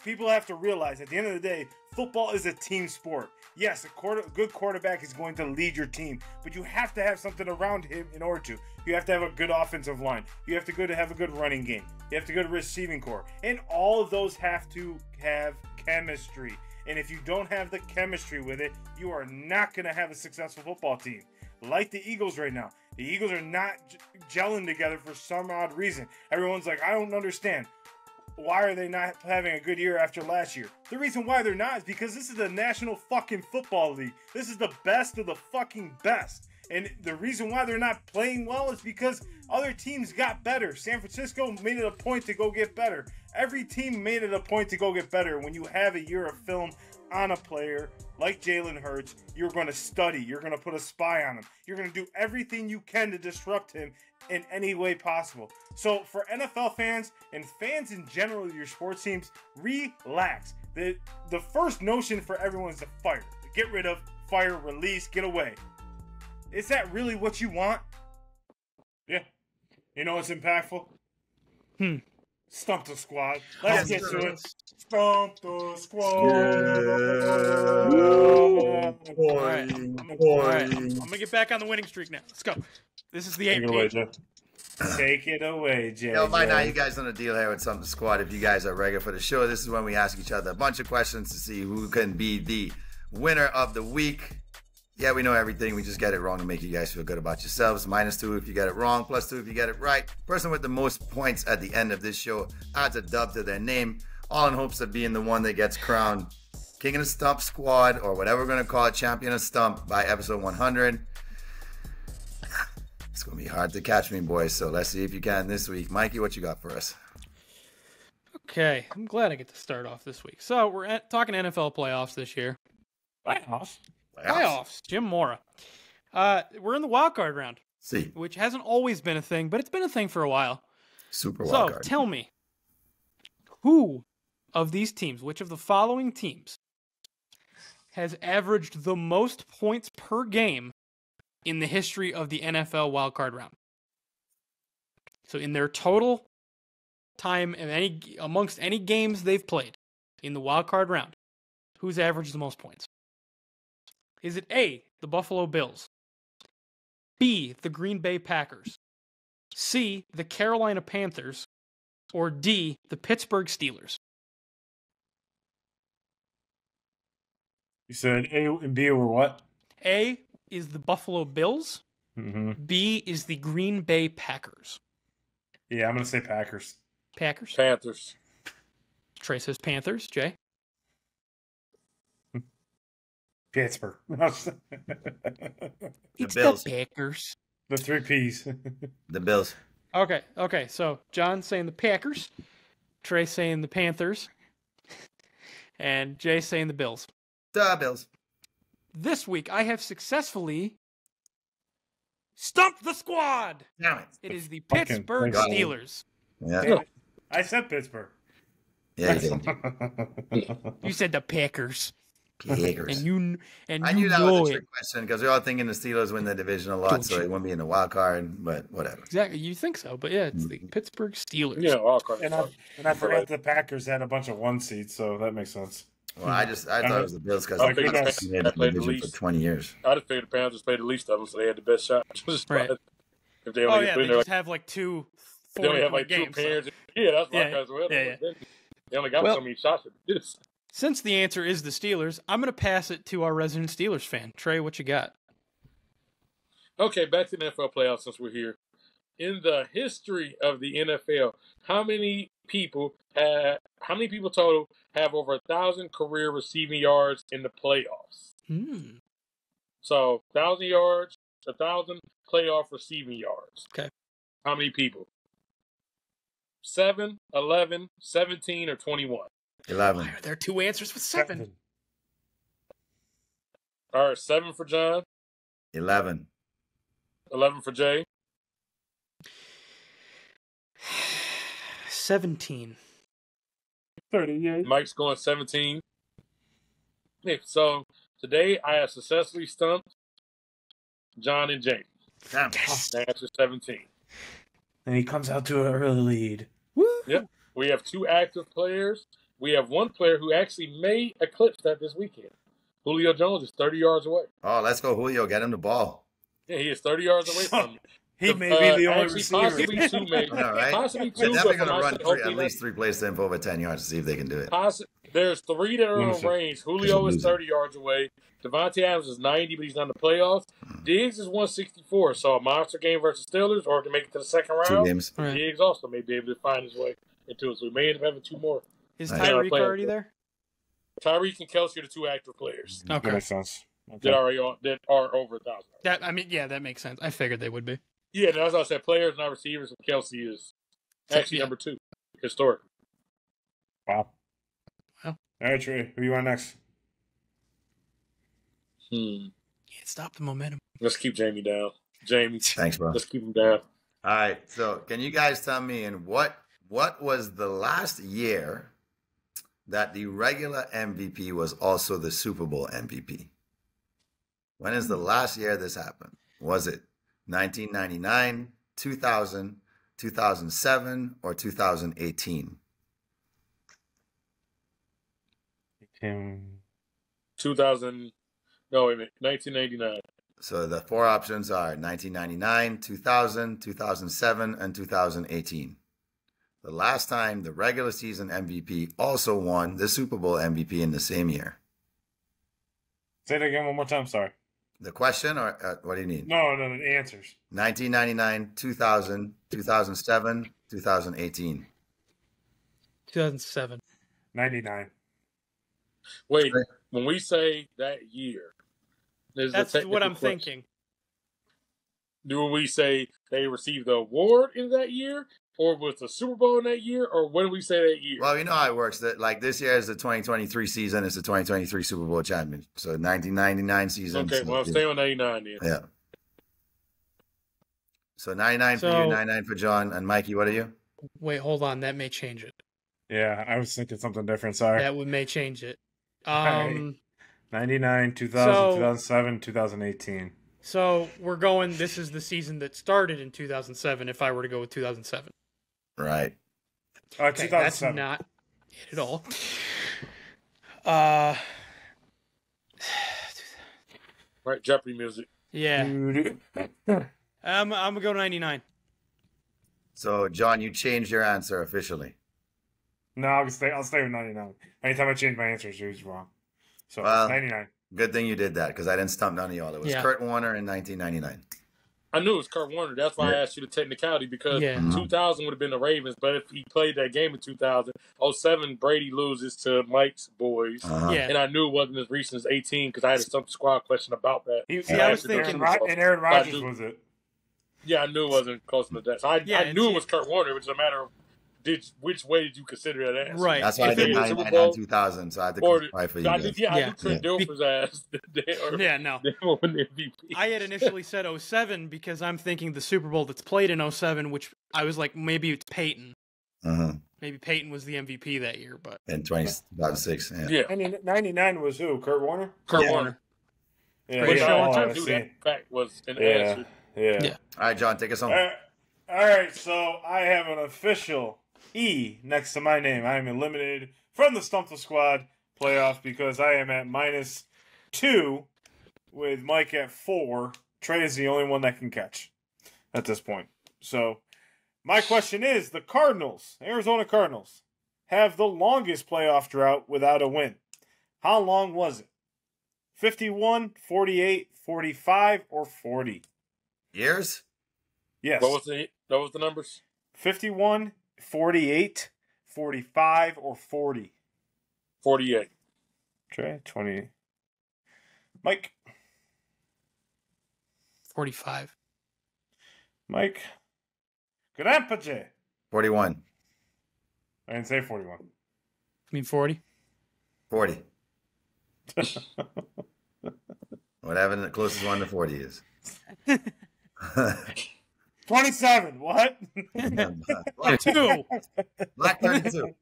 Speaker 4: people have to realize at the end of the day, football is a team sport. Yes, a good quarterback is going to lead your team, but you have to have something around him in order to. You have to have a good offensive line. You have to have a good running game. You have to go to receiving core. And all of those have to have chemistry. And if you don't have the chemistry with it, you are not going to have a successful football team. Like the Eagles right now. The Eagles are not gelling together for some odd reason. Everyone's like, I don't understand. Why are they not having a good year after last year? The reason why they're not is because this is the National fucking Football League. This is the best of the fucking best. And the reason why they're not playing well is because other teams got better. San Francisco made it a point to go get better. Every team made it a point to go get better. When you have a year of film on a player like Jalen Hurts, you're going to study. You're going to put a spy on him. You're going to do everything you can to disrupt him in any way possible. So for NFL fans and fans in general of your sports teams, relax. The first notion for everyone is to fire. Get rid of, fire, release, get away. Is that really what you want? Yeah. You know what's impactful? Stump the squad. Let's get to it. Stump the squad.
Speaker 5: All right. I'm going to get back on the winning streak now. Let's go. This is the 8th.
Speaker 4: Take it away, Jay. Take it away, Jay.
Speaker 3: By now, you guys on a deal here with Stump the Squad. If you guys are regular for the show, this is when we ask each other a bunch of questions to see who can be the winner of the week. Yeah, we know everything. We just get it wrong to make you guys feel good about yourselves. -2 if you get it wrong, +2 if you get it right. Person with the most points at the end of this show adds a dub to their name, all in hopes of being the one that gets crowned King of the Stump Squad, or whatever we're going to call it, Champion of Stump by episode 100. It's going to be hard to catch me, boys, so let's see if you can this week. Mikey, what you got for us?
Speaker 5: Okay, I'm glad I get to start off this week. So we're talking NFL playoffs this year. Playoffs. Jim Mora. We're in the wild card round, which hasn't always been a thing, but it's been a thing for a while.
Speaker 3: Super wild card.
Speaker 5: So tell me, who of these teams, which of the following teams, has averaged the most points per game in the history of the NFL wildcard round? So in their total time amongst any games they've played in the wildcard round, who's averaged the most points? Is it A, the Buffalo Bills, B, the Green Bay Packers, C, the Carolina Panthers, or D, the Pittsburgh Steelers?
Speaker 4: You said A and B were what?
Speaker 5: A is the Buffalo Bills.
Speaker 4: Mm-hmm.
Speaker 5: B is the Green Bay Packers.
Speaker 4: Yeah, I'm going to say Packers.
Speaker 1: Panthers.
Speaker 5: Trey says Panthers. Jay?
Speaker 4: Pittsburgh.
Speaker 5: It's
Speaker 3: Bills.
Speaker 5: the Packers.
Speaker 4: The 3 Ps.
Speaker 3: The Bills.
Speaker 5: Okay. So John's saying the Packers. Trey saying the Panthers. And Jay saying the Bills.
Speaker 3: The Bills.
Speaker 5: This week, I have successfully stumped the squad.
Speaker 3: Damn it.
Speaker 5: It is the
Speaker 4: Fucking
Speaker 5: Pittsburgh
Speaker 3: God.
Speaker 5: Steelers.
Speaker 3: Yeah.
Speaker 4: I said Pittsburgh.
Speaker 3: Yeah, you did.
Speaker 5: You said the Packers.
Speaker 3: Packers.
Speaker 5: And you
Speaker 3: I knew that
Speaker 5: know
Speaker 3: was a
Speaker 5: it.
Speaker 3: trick question because we're all thinking the Steelers win the division a lot,
Speaker 5: Don't
Speaker 3: so
Speaker 5: you?
Speaker 3: they wouldn't be in the wild card, but whatever.
Speaker 5: Exactly. You think so, but yeah, it's the Pittsburgh Steelers.
Speaker 1: Yeah, all card.
Speaker 4: And I forgot the Packers had a bunch of 1 seeds, so that makes sense.
Speaker 3: Well, I thought it was the Bills because
Speaker 1: I
Speaker 3: they
Speaker 1: figured
Speaker 3: made the
Speaker 1: played the
Speaker 3: division for
Speaker 1: least.
Speaker 3: 20 years.
Speaker 1: I just figured the Panthers played the least of them, so they had the best shot.
Speaker 5: Right.
Speaker 1: If they
Speaker 5: Oh
Speaker 1: only
Speaker 5: yeah,
Speaker 1: been
Speaker 5: they
Speaker 1: there,
Speaker 5: just have like two
Speaker 1: they only have
Speaker 5: 40-point
Speaker 1: like two
Speaker 5: games. So.
Speaker 1: pairs. Yeah, that's my
Speaker 5: Yeah,
Speaker 1: guys. Well,
Speaker 5: yeah.
Speaker 1: They only got
Speaker 5: Well-
Speaker 1: so many shots to do this.
Speaker 5: Since the answer is the Steelers, I'm going to pass it to our resident Steelers fan. Trey, what you got?
Speaker 1: Okay, back to the NFL playoffs since we're here. In the history of the NFL, how many people total have over 1,000 career receiving yards in the playoffs? So 1,000 yards, 1,000 playoff receiving yards.
Speaker 5: Okay.
Speaker 1: How many people? 7, 11, 17, or 21?
Speaker 3: 11.
Speaker 5: Why are there two answers with 7?
Speaker 1: All right, 7 for John,
Speaker 3: 11.
Speaker 1: 11 for Jay.
Speaker 5: 17.
Speaker 4: 38.
Speaker 1: Mike's going 17. Yeah, so today I have successfully stumped John and Jamie.
Speaker 3: Damn.
Speaker 1: The answer is 17.
Speaker 4: And he comes out to an early lead.
Speaker 1: Yep. We have 2 active players. We have 1 player who actually may eclipse that this weekend. Julio Jones is 30 yards away.
Speaker 3: Oh, let's go, Julio. Get him the ball.
Speaker 1: Yeah, he is 30 yards away from me.
Speaker 4: He may be the only
Speaker 1: actually,
Speaker 4: receiver.
Speaker 1: possibly 2, maybe.
Speaker 3: All right.
Speaker 1: Possibly 2,
Speaker 3: They're definitely
Speaker 1: but
Speaker 3: going to run
Speaker 1: hopefully
Speaker 3: at least 3 plays to him for over 10 yards to see if they can do it.
Speaker 1: There's 3 that are
Speaker 4: Let me
Speaker 1: on
Speaker 4: see.
Speaker 1: range. Julio is 30 yards away. Devontae Adams is 90, but he's not in the playoffs. Diggs is 164. So a monster game versus Steelers, or to make it to the second
Speaker 3: 2
Speaker 1: round.
Speaker 3: games.
Speaker 5: Right.
Speaker 1: Diggs also may be able to find his way into it. So we may end up having 2 more.
Speaker 5: Is
Speaker 3: Right.
Speaker 5: Tyreek
Speaker 1: Yeah,
Speaker 5: already there?
Speaker 1: Tyreek and Kelsey are the 2 active players
Speaker 4: That
Speaker 5: Okay.
Speaker 4: makes sense.
Speaker 1: that are over 1,000.
Speaker 5: That makes sense. I figured they would be.
Speaker 1: Yeah, no, as I said, players, not receivers, and Kelsey is actually
Speaker 5: Yeah.
Speaker 1: number 2 historically.
Speaker 4: Wow.
Speaker 5: Well.
Speaker 4: All right, Trey. Who you want next?
Speaker 5: Can't stop the momentum.
Speaker 1: Let's keep Jamie down. Jamie,
Speaker 3: Thanks, bro.
Speaker 1: let's keep him down.
Speaker 3: All right. So, can you guys tell me in what was the last year that the regular MVP was also the Super Bowl MVP? When is the last year this happened? Was it 1999, 2000, 2007, or 2018?
Speaker 1: 2000. No, wait a minute. 1989.
Speaker 3: So the 4 options are 1999, 2000, 2007, and 2018. The last time the regular season MVP also won the Super Bowl MVP in the same year.
Speaker 4: Say that again one more time. Sorry.
Speaker 3: The question, or what do you need?
Speaker 4: No, the answers.
Speaker 3: 1999, 2000, 2007, 2018.
Speaker 5: 2007.
Speaker 4: 99.
Speaker 1: Wait, when we say that year, there's
Speaker 5: That's
Speaker 1: a technical
Speaker 5: what I'm
Speaker 1: question.
Speaker 5: thinking.
Speaker 1: Do we say they received the award in that year, or was the Super Bowl in that year, or when do we say that year?
Speaker 3: Well, you know how it works. That like this year is the 2023 season. It's the 2023 Super Bowl champion. So 1999 season.
Speaker 1: Okay, well, I'm staying on 99 then.
Speaker 3: Yeah. So 99 for
Speaker 5: So-
Speaker 3: you, 99 for John, and Mikey. What are you?
Speaker 5: Wait, hold on. That may change it.
Speaker 4: Yeah, I was thinking something different. Sorry.
Speaker 5: That may change it.
Speaker 4: Right. 99, 2000,
Speaker 5: So-
Speaker 4: 2007, 2018.
Speaker 5: So we're going. This is the season that started in 2007. If I were to go with 2007,
Speaker 3: Right.
Speaker 5: okay, that's
Speaker 4: 2007.
Speaker 5: not it at all.
Speaker 1: Right, Jeopardy music.
Speaker 5: Yeah,
Speaker 4: Dude.
Speaker 5: I'm gonna go 99.
Speaker 3: So John, you changed your answer officially.
Speaker 4: No, I'll stay with 99. Anytime I change my answers, it was wrong. So
Speaker 3: Well-
Speaker 4: 99.
Speaker 3: Good thing you did that because I didn't stump none of y'all. It was
Speaker 5: Yeah.
Speaker 3: Kurt Warner in 1999.
Speaker 1: I knew it was Kurt Warner. That's why I asked you the technicality, because
Speaker 5: Yeah.
Speaker 1: 2000 would have been the Ravens, but if he played that game in 2007, Brady loses to Mike's boys.
Speaker 3: Uh-huh.
Speaker 5: Yeah.
Speaker 1: And I knew it wasn't as recent as 18 because I had a Stump Squad question about that.
Speaker 5: See, I was thinking-
Speaker 4: And Aaron Rodgers
Speaker 1: I do.
Speaker 4: was it.
Speaker 1: Yeah, I knew it wasn't close to that. So I
Speaker 5: Yeah,
Speaker 1: knew
Speaker 5: and
Speaker 1: it was Kurt Warner, which is a matter of which way did you consider that answer?
Speaker 5: Right.
Speaker 3: That's why I
Speaker 1: If it
Speaker 3: did
Speaker 1: was Super
Speaker 3: 99
Speaker 1: Bowl,
Speaker 3: 2000, so I had to
Speaker 1: Or
Speaker 3: clarify for you
Speaker 1: I
Speaker 3: guys.
Speaker 1: did,
Speaker 5: Yeah.
Speaker 1: I knew Trent Dilfer's ass.
Speaker 5: Yeah, no.
Speaker 1: They won the MVP.
Speaker 5: I had initially said 07 because I'm thinking the Super Bowl that's played in 07, which I was like, maybe it's Peyton.
Speaker 3: Uh-huh.
Speaker 5: Maybe Peyton was the MVP that year, but
Speaker 3: In 2006, yeah.
Speaker 1: Yeah,
Speaker 4: I mean, 99 was who? Kurt Warner?
Speaker 1: Kurt
Speaker 5: Yeah.
Speaker 1: Warner.
Speaker 4: Yeah,
Speaker 5: Great
Speaker 1: Which
Speaker 5: show
Speaker 1: I
Speaker 5: on
Speaker 1: wanted
Speaker 5: time.
Speaker 1: to do that fact was an
Speaker 4: Yeah.
Speaker 1: answer.
Speaker 4: Yeah.
Speaker 5: Yeah.
Speaker 3: All right, John, take us home.
Speaker 4: All right, so I have an official E next to my name. I am eliminated from the Stump the Squad playoff because I am at -2 with Mike at 4. Trey is the only one that can catch. at this point. So my question is, the Cardinals, Arizona Cardinals, have the longest playoff drought without a win. How long was it? 51, 48, 45, or 40?
Speaker 3: Years?
Speaker 4: Yes.
Speaker 1: What was the numbers?
Speaker 4: 51, 48, 45, or 40?
Speaker 1: 48.
Speaker 4: Trey, 20. Mike?
Speaker 5: 45.
Speaker 4: Mike? Grandpa
Speaker 3: 41.
Speaker 4: I didn't say 41.
Speaker 5: I mean 40.
Speaker 3: 40. Whatever the closest one to 40 is.
Speaker 4: 27. What?
Speaker 5: Two.
Speaker 3: Black 32.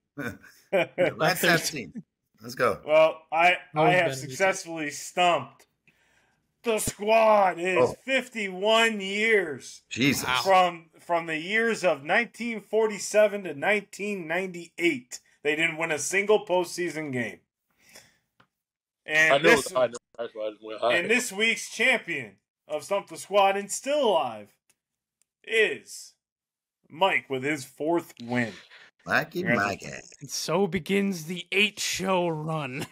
Speaker 3: Black 17. Let's go.
Speaker 4: Well, I
Speaker 5: was
Speaker 4: have
Speaker 5: better.
Speaker 4: successfully stumped. The squad is 51 years
Speaker 3: Jesus.
Speaker 4: from the years of 1947 to 1998. They didn't win a single postseason game. And
Speaker 1: That's why I just went high.
Speaker 4: and this week's champion of Stump the Squad and still alive is Mike with his 4th win.
Speaker 3: Mikey.
Speaker 5: And so begins the 8-show run.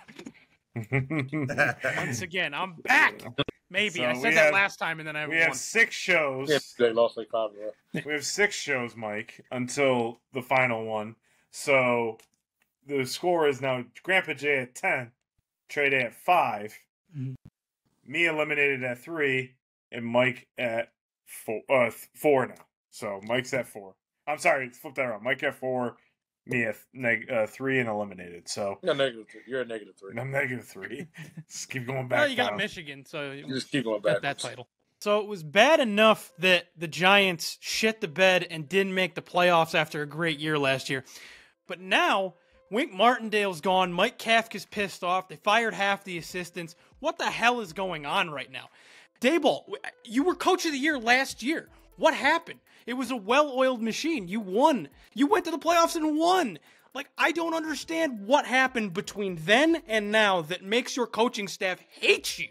Speaker 5: Once again, I'm back. Maybe.
Speaker 4: So
Speaker 5: I said that last time and then I
Speaker 4: We have
Speaker 5: won.
Speaker 4: 6 shows.
Speaker 1: Yeah, they lost like 5 in a row.
Speaker 4: We have 6 shows, Mike, until the final one. So the score is now Grandpa J at 10, TreyDay at 5,
Speaker 5: Mhm.
Speaker 4: me eliminated at 3, and Mike at 4 now. So Mike's at 4. I'm sorry, flip that around. Mike at 4, me at 3 and eliminated. So
Speaker 1: You're a negative 3.
Speaker 4: I'm -3. Just keep going back.
Speaker 5: Well, you got
Speaker 4: down.
Speaker 5: Michigan, so
Speaker 1: You just keep going
Speaker 5: got
Speaker 1: back.
Speaker 5: that title. So it was bad enough that the Giants shit the bed and didn't make the playoffs after a great year last year. But now, Wink Martindale's gone. Mike Kafka's pissed off. They fired half the assistants. What the hell is going on right now? Dayball, you were coach of the year last year. What happened? It was a well-oiled machine. You won. You went to the playoffs and won. Like, I don't understand what happened between then and now that makes your coaching staff hate you.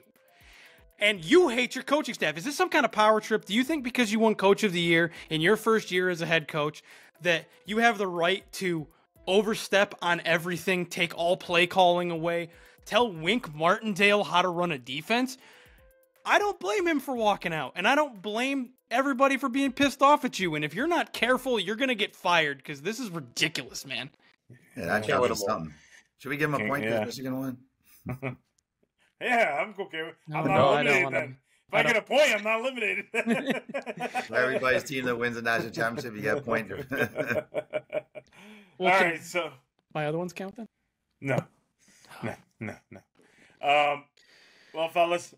Speaker 5: And you hate your coaching staff. Is this some kind of power trip? Do you think because you won coach of the year in your first year as a head coach that you have the right to overstep on everything, take all play calling away, tell Wink Martindale how to run a defense? I don't blame him for walking out, and I don't blame everybody for being pissed off at you. And if you're not careful, you're going to get fired because this is ridiculous, man.
Speaker 3: Yeah, that
Speaker 1: Can't win
Speaker 3: counts as
Speaker 1: them all.
Speaker 3: something. Should we give him a point because Michigan won?
Speaker 4: Yeah, I'm okay. I'm
Speaker 5: No,
Speaker 4: not
Speaker 5: I don't
Speaker 4: eliminated
Speaker 5: wanna-
Speaker 4: then. If I get a point, I'm not eliminated.
Speaker 3: For everybody's team that wins the national championship, you get a point.
Speaker 4: All right, so
Speaker 5: My other ones count then?
Speaker 4: no. Well, fellas,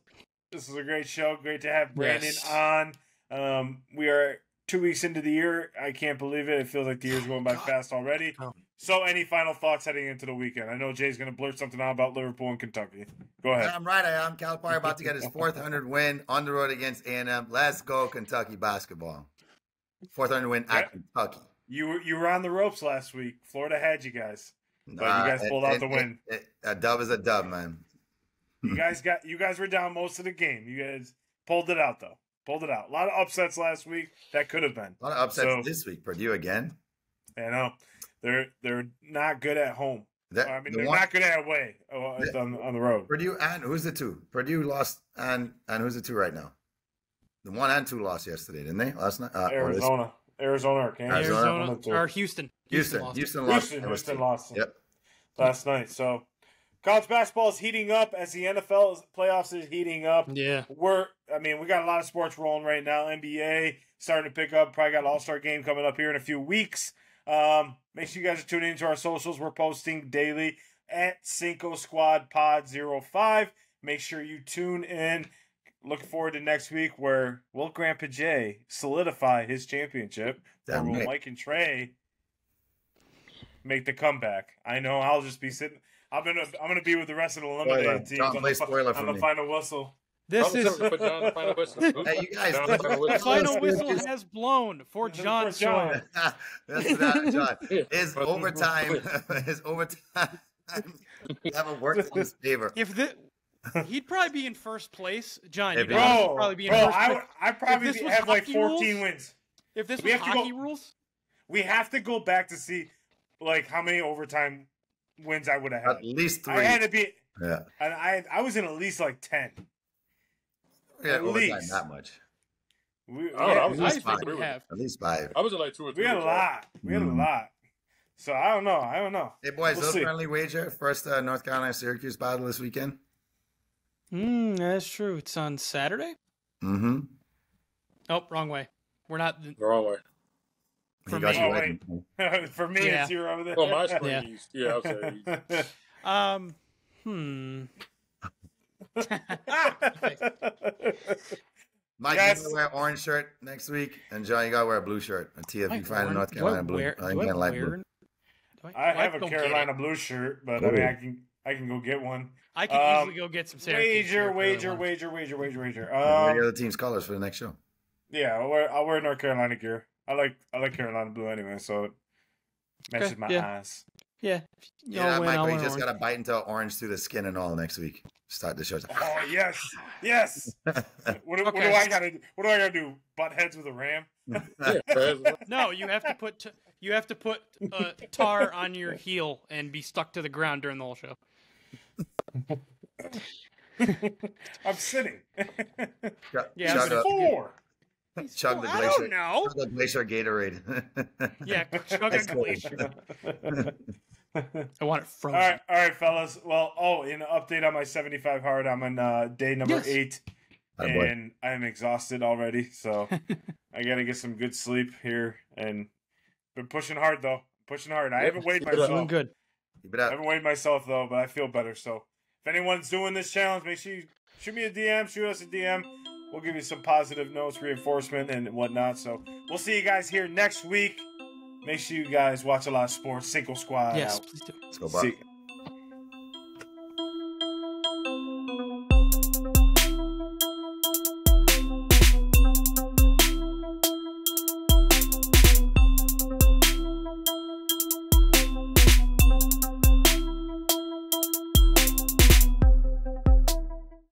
Speaker 4: this is a great show. Great to have Brandon
Speaker 5: Yes.
Speaker 4: on. We are 2 weeks into the year. I can't believe it. It feels like the year's going by fast already.
Speaker 5: Oh.
Speaker 4: So, any final thoughts heading into the weekend? I know Jay's going to blurt something out about Liverpool and Kentucky. Go ahead.
Speaker 3: I'm right. I am. Calipari about to get his 400 win on the road against A&M. Let's go, Kentucky basketball. 400 win at Kentucky.
Speaker 4: You were on the ropes last week. Florida had you guys, but you guys pulled out the win.
Speaker 3: A dub is a dub, man.
Speaker 4: You guys were down most of the game. You guys pulled it out though. Pulled it out. A lot of upsets last week. That could have been.
Speaker 3: A lot of upsets this week. Purdue again.
Speaker 4: I know. They're not good at home. I mean, they're not good at away on the road.
Speaker 3: Purdue and who's the two? Purdue lost and who's the two right now? The 1 and 2 lost yesterday, didn't they? Last night.
Speaker 4: Arizona or Kansas.
Speaker 3: Arizona.
Speaker 5: Or Houston.
Speaker 3: Houston lost.
Speaker 4: Houston lost.
Speaker 3: Yep.
Speaker 4: Last night. So college basketball is heating up as the NFL playoffs is heating up.
Speaker 5: Yeah.
Speaker 4: We got a lot of sports rolling right now. NBA starting to pick up. Probably got an All-Star game coming up here in a few weeks. Make sure you guys are tuning into our socials. We're posting daily at Cinco Squad Pod 05. Make sure you tune in. Looking forward to next week where will Grandpa J solidify his championship? Or will Mike and Trey make the comeback? I know I'll just be sitting. I'm gonna be with the rest of the eliminated teams on the final whistle.
Speaker 5: This is
Speaker 1: Put John on the final whistle.
Speaker 3: Hey, you guys.
Speaker 1: John on the final
Speaker 5: the
Speaker 1: whistle.
Speaker 5: final whistle has blown for John Sawyer.
Speaker 3: That's not John. His overtime. His overtime. Never worked in his favor.
Speaker 5: If He'd probably be in first place. John,
Speaker 3: If
Speaker 5: you'd
Speaker 3: he-
Speaker 5: probably be in first place.
Speaker 4: I'd probably
Speaker 5: If this was
Speaker 4: have like
Speaker 5: hockey
Speaker 4: 14
Speaker 5: rules-
Speaker 4: wins.
Speaker 5: If this
Speaker 4: We
Speaker 5: was
Speaker 4: have to go-
Speaker 5: hockey rules,
Speaker 4: We have to go back to see like how many overtime wins I would have had.
Speaker 3: At least 3.
Speaker 4: I had to be,
Speaker 3: Yeah.
Speaker 4: and I was in at least like 10.
Speaker 3: Yeah,
Speaker 4: At
Speaker 3: overtime
Speaker 4: least.
Speaker 3: that much.
Speaker 4: We,
Speaker 1: Oh, I was
Speaker 5: I
Speaker 1: just
Speaker 5: think
Speaker 3: fine.
Speaker 5: we have.
Speaker 3: At least 5.
Speaker 1: I was at like 2 or 3.
Speaker 4: we had a lot. We had a lot. So I don't know.
Speaker 3: Hey, boys,
Speaker 4: We'll
Speaker 3: little
Speaker 4: see.
Speaker 3: friendly wager. First North Carolina-Syracuse battle this weekend.
Speaker 5: That's true. It's on Saturday.
Speaker 3: Mm-hmm.
Speaker 5: Oh, wrong way. We're not.
Speaker 1: The wrong way.
Speaker 5: For
Speaker 3: You got
Speaker 5: me.
Speaker 3: you
Speaker 4: Oh,
Speaker 3: right.
Speaker 4: wait. For me,
Speaker 5: Yeah.
Speaker 4: it's you over there.
Speaker 1: Well, my screen
Speaker 5: Yeah.
Speaker 1: east. Yeah, I'll say east.
Speaker 3: Mike,
Speaker 4: Yes.
Speaker 3: you gotta wear an orange shirt next week, and John, you gotta wear a blue shirt. A TFU find in North
Speaker 5: Do I
Speaker 3: Carolina blue.
Speaker 5: wear-
Speaker 3: I
Speaker 5: do I
Speaker 3: think light
Speaker 5: wear-
Speaker 3: blue.
Speaker 5: do
Speaker 4: I have a
Speaker 5: go get it?
Speaker 4: Carolina blue shirt, but
Speaker 3: Ooh.
Speaker 4: I mean, I can go get one.
Speaker 5: I can easily go get some Syracuse.
Speaker 4: Wager.
Speaker 3: And wear the other team's colors for the next show.
Speaker 4: Yeah, I'll wear North Carolina gear. I like Carolina blue anyway, so it matches
Speaker 5: Okay,
Speaker 4: my
Speaker 5: yeah.
Speaker 4: eyes.
Speaker 5: Yeah.
Speaker 3: Yeah,
Speaker 5: Y'all win, I'll
Speaker 3: Michael, you
Speaker 5: win
Speaker 3: just
Speaker 5: orange.
Speaker 3: gotta bite into orange through the skin and all next week. Start the show.
Speaker 4: Oh yes. What do
Speaker 5: Okay.
Speaker 4: I gotta do? Butt heads with a ram?
Speaker 1: Yeah, Trez.
Speaker 5: No, you have to put tar on your heel and be stuck to the ground during the whole show.
Speaker 4: I'm sitting.
Speaker 5: Yeah,
Speaker 3: chug,
Speaker 5: but
Speaker 3: a,
Speaker 4: Four.
Speaker 3: chug the
Speaker 5: I
Speaker 3: glacier.
Speaker 5: don't know.
Speaker 3: Chug the glacier Gatorade.
Speaker 5: Yeah, chug a glacier. I want it frozen.
Speaker 4: All right, fellas. Well, an update on my 75 hard. I'm on day number
Speaker 5: Yes.
Speaker 4: 8,
Speaker 3: Atta boy.
Speaker 4: and I am exhausted already. So I gotta get some good sleep here, and been pushing hard though. Pushing hard. I haven't weighed
Speaker 1: keep it up.
Speaker 5: Doing
Speaker 4: myself.
Speaker 5: good.
Speaker 3: Keep it
Speaker 4: I
Speaker 3: up.
Speaker 4: haven't weighed myself though, but I feel better. So if anyone's doing this challenge, make sure you shoot me a DM, shoot us a DM. We'll give you some positive notes, reinforcement, and whatnot. So we'll see you guys here next week. Make sure you guys watch a lot of sports. Cinco Squad
Speaker 5: Yes,
Speaker 4: out.
Speaker 5: please do.
Speaker 3: Let's go, Bob.
Speaker 4: See.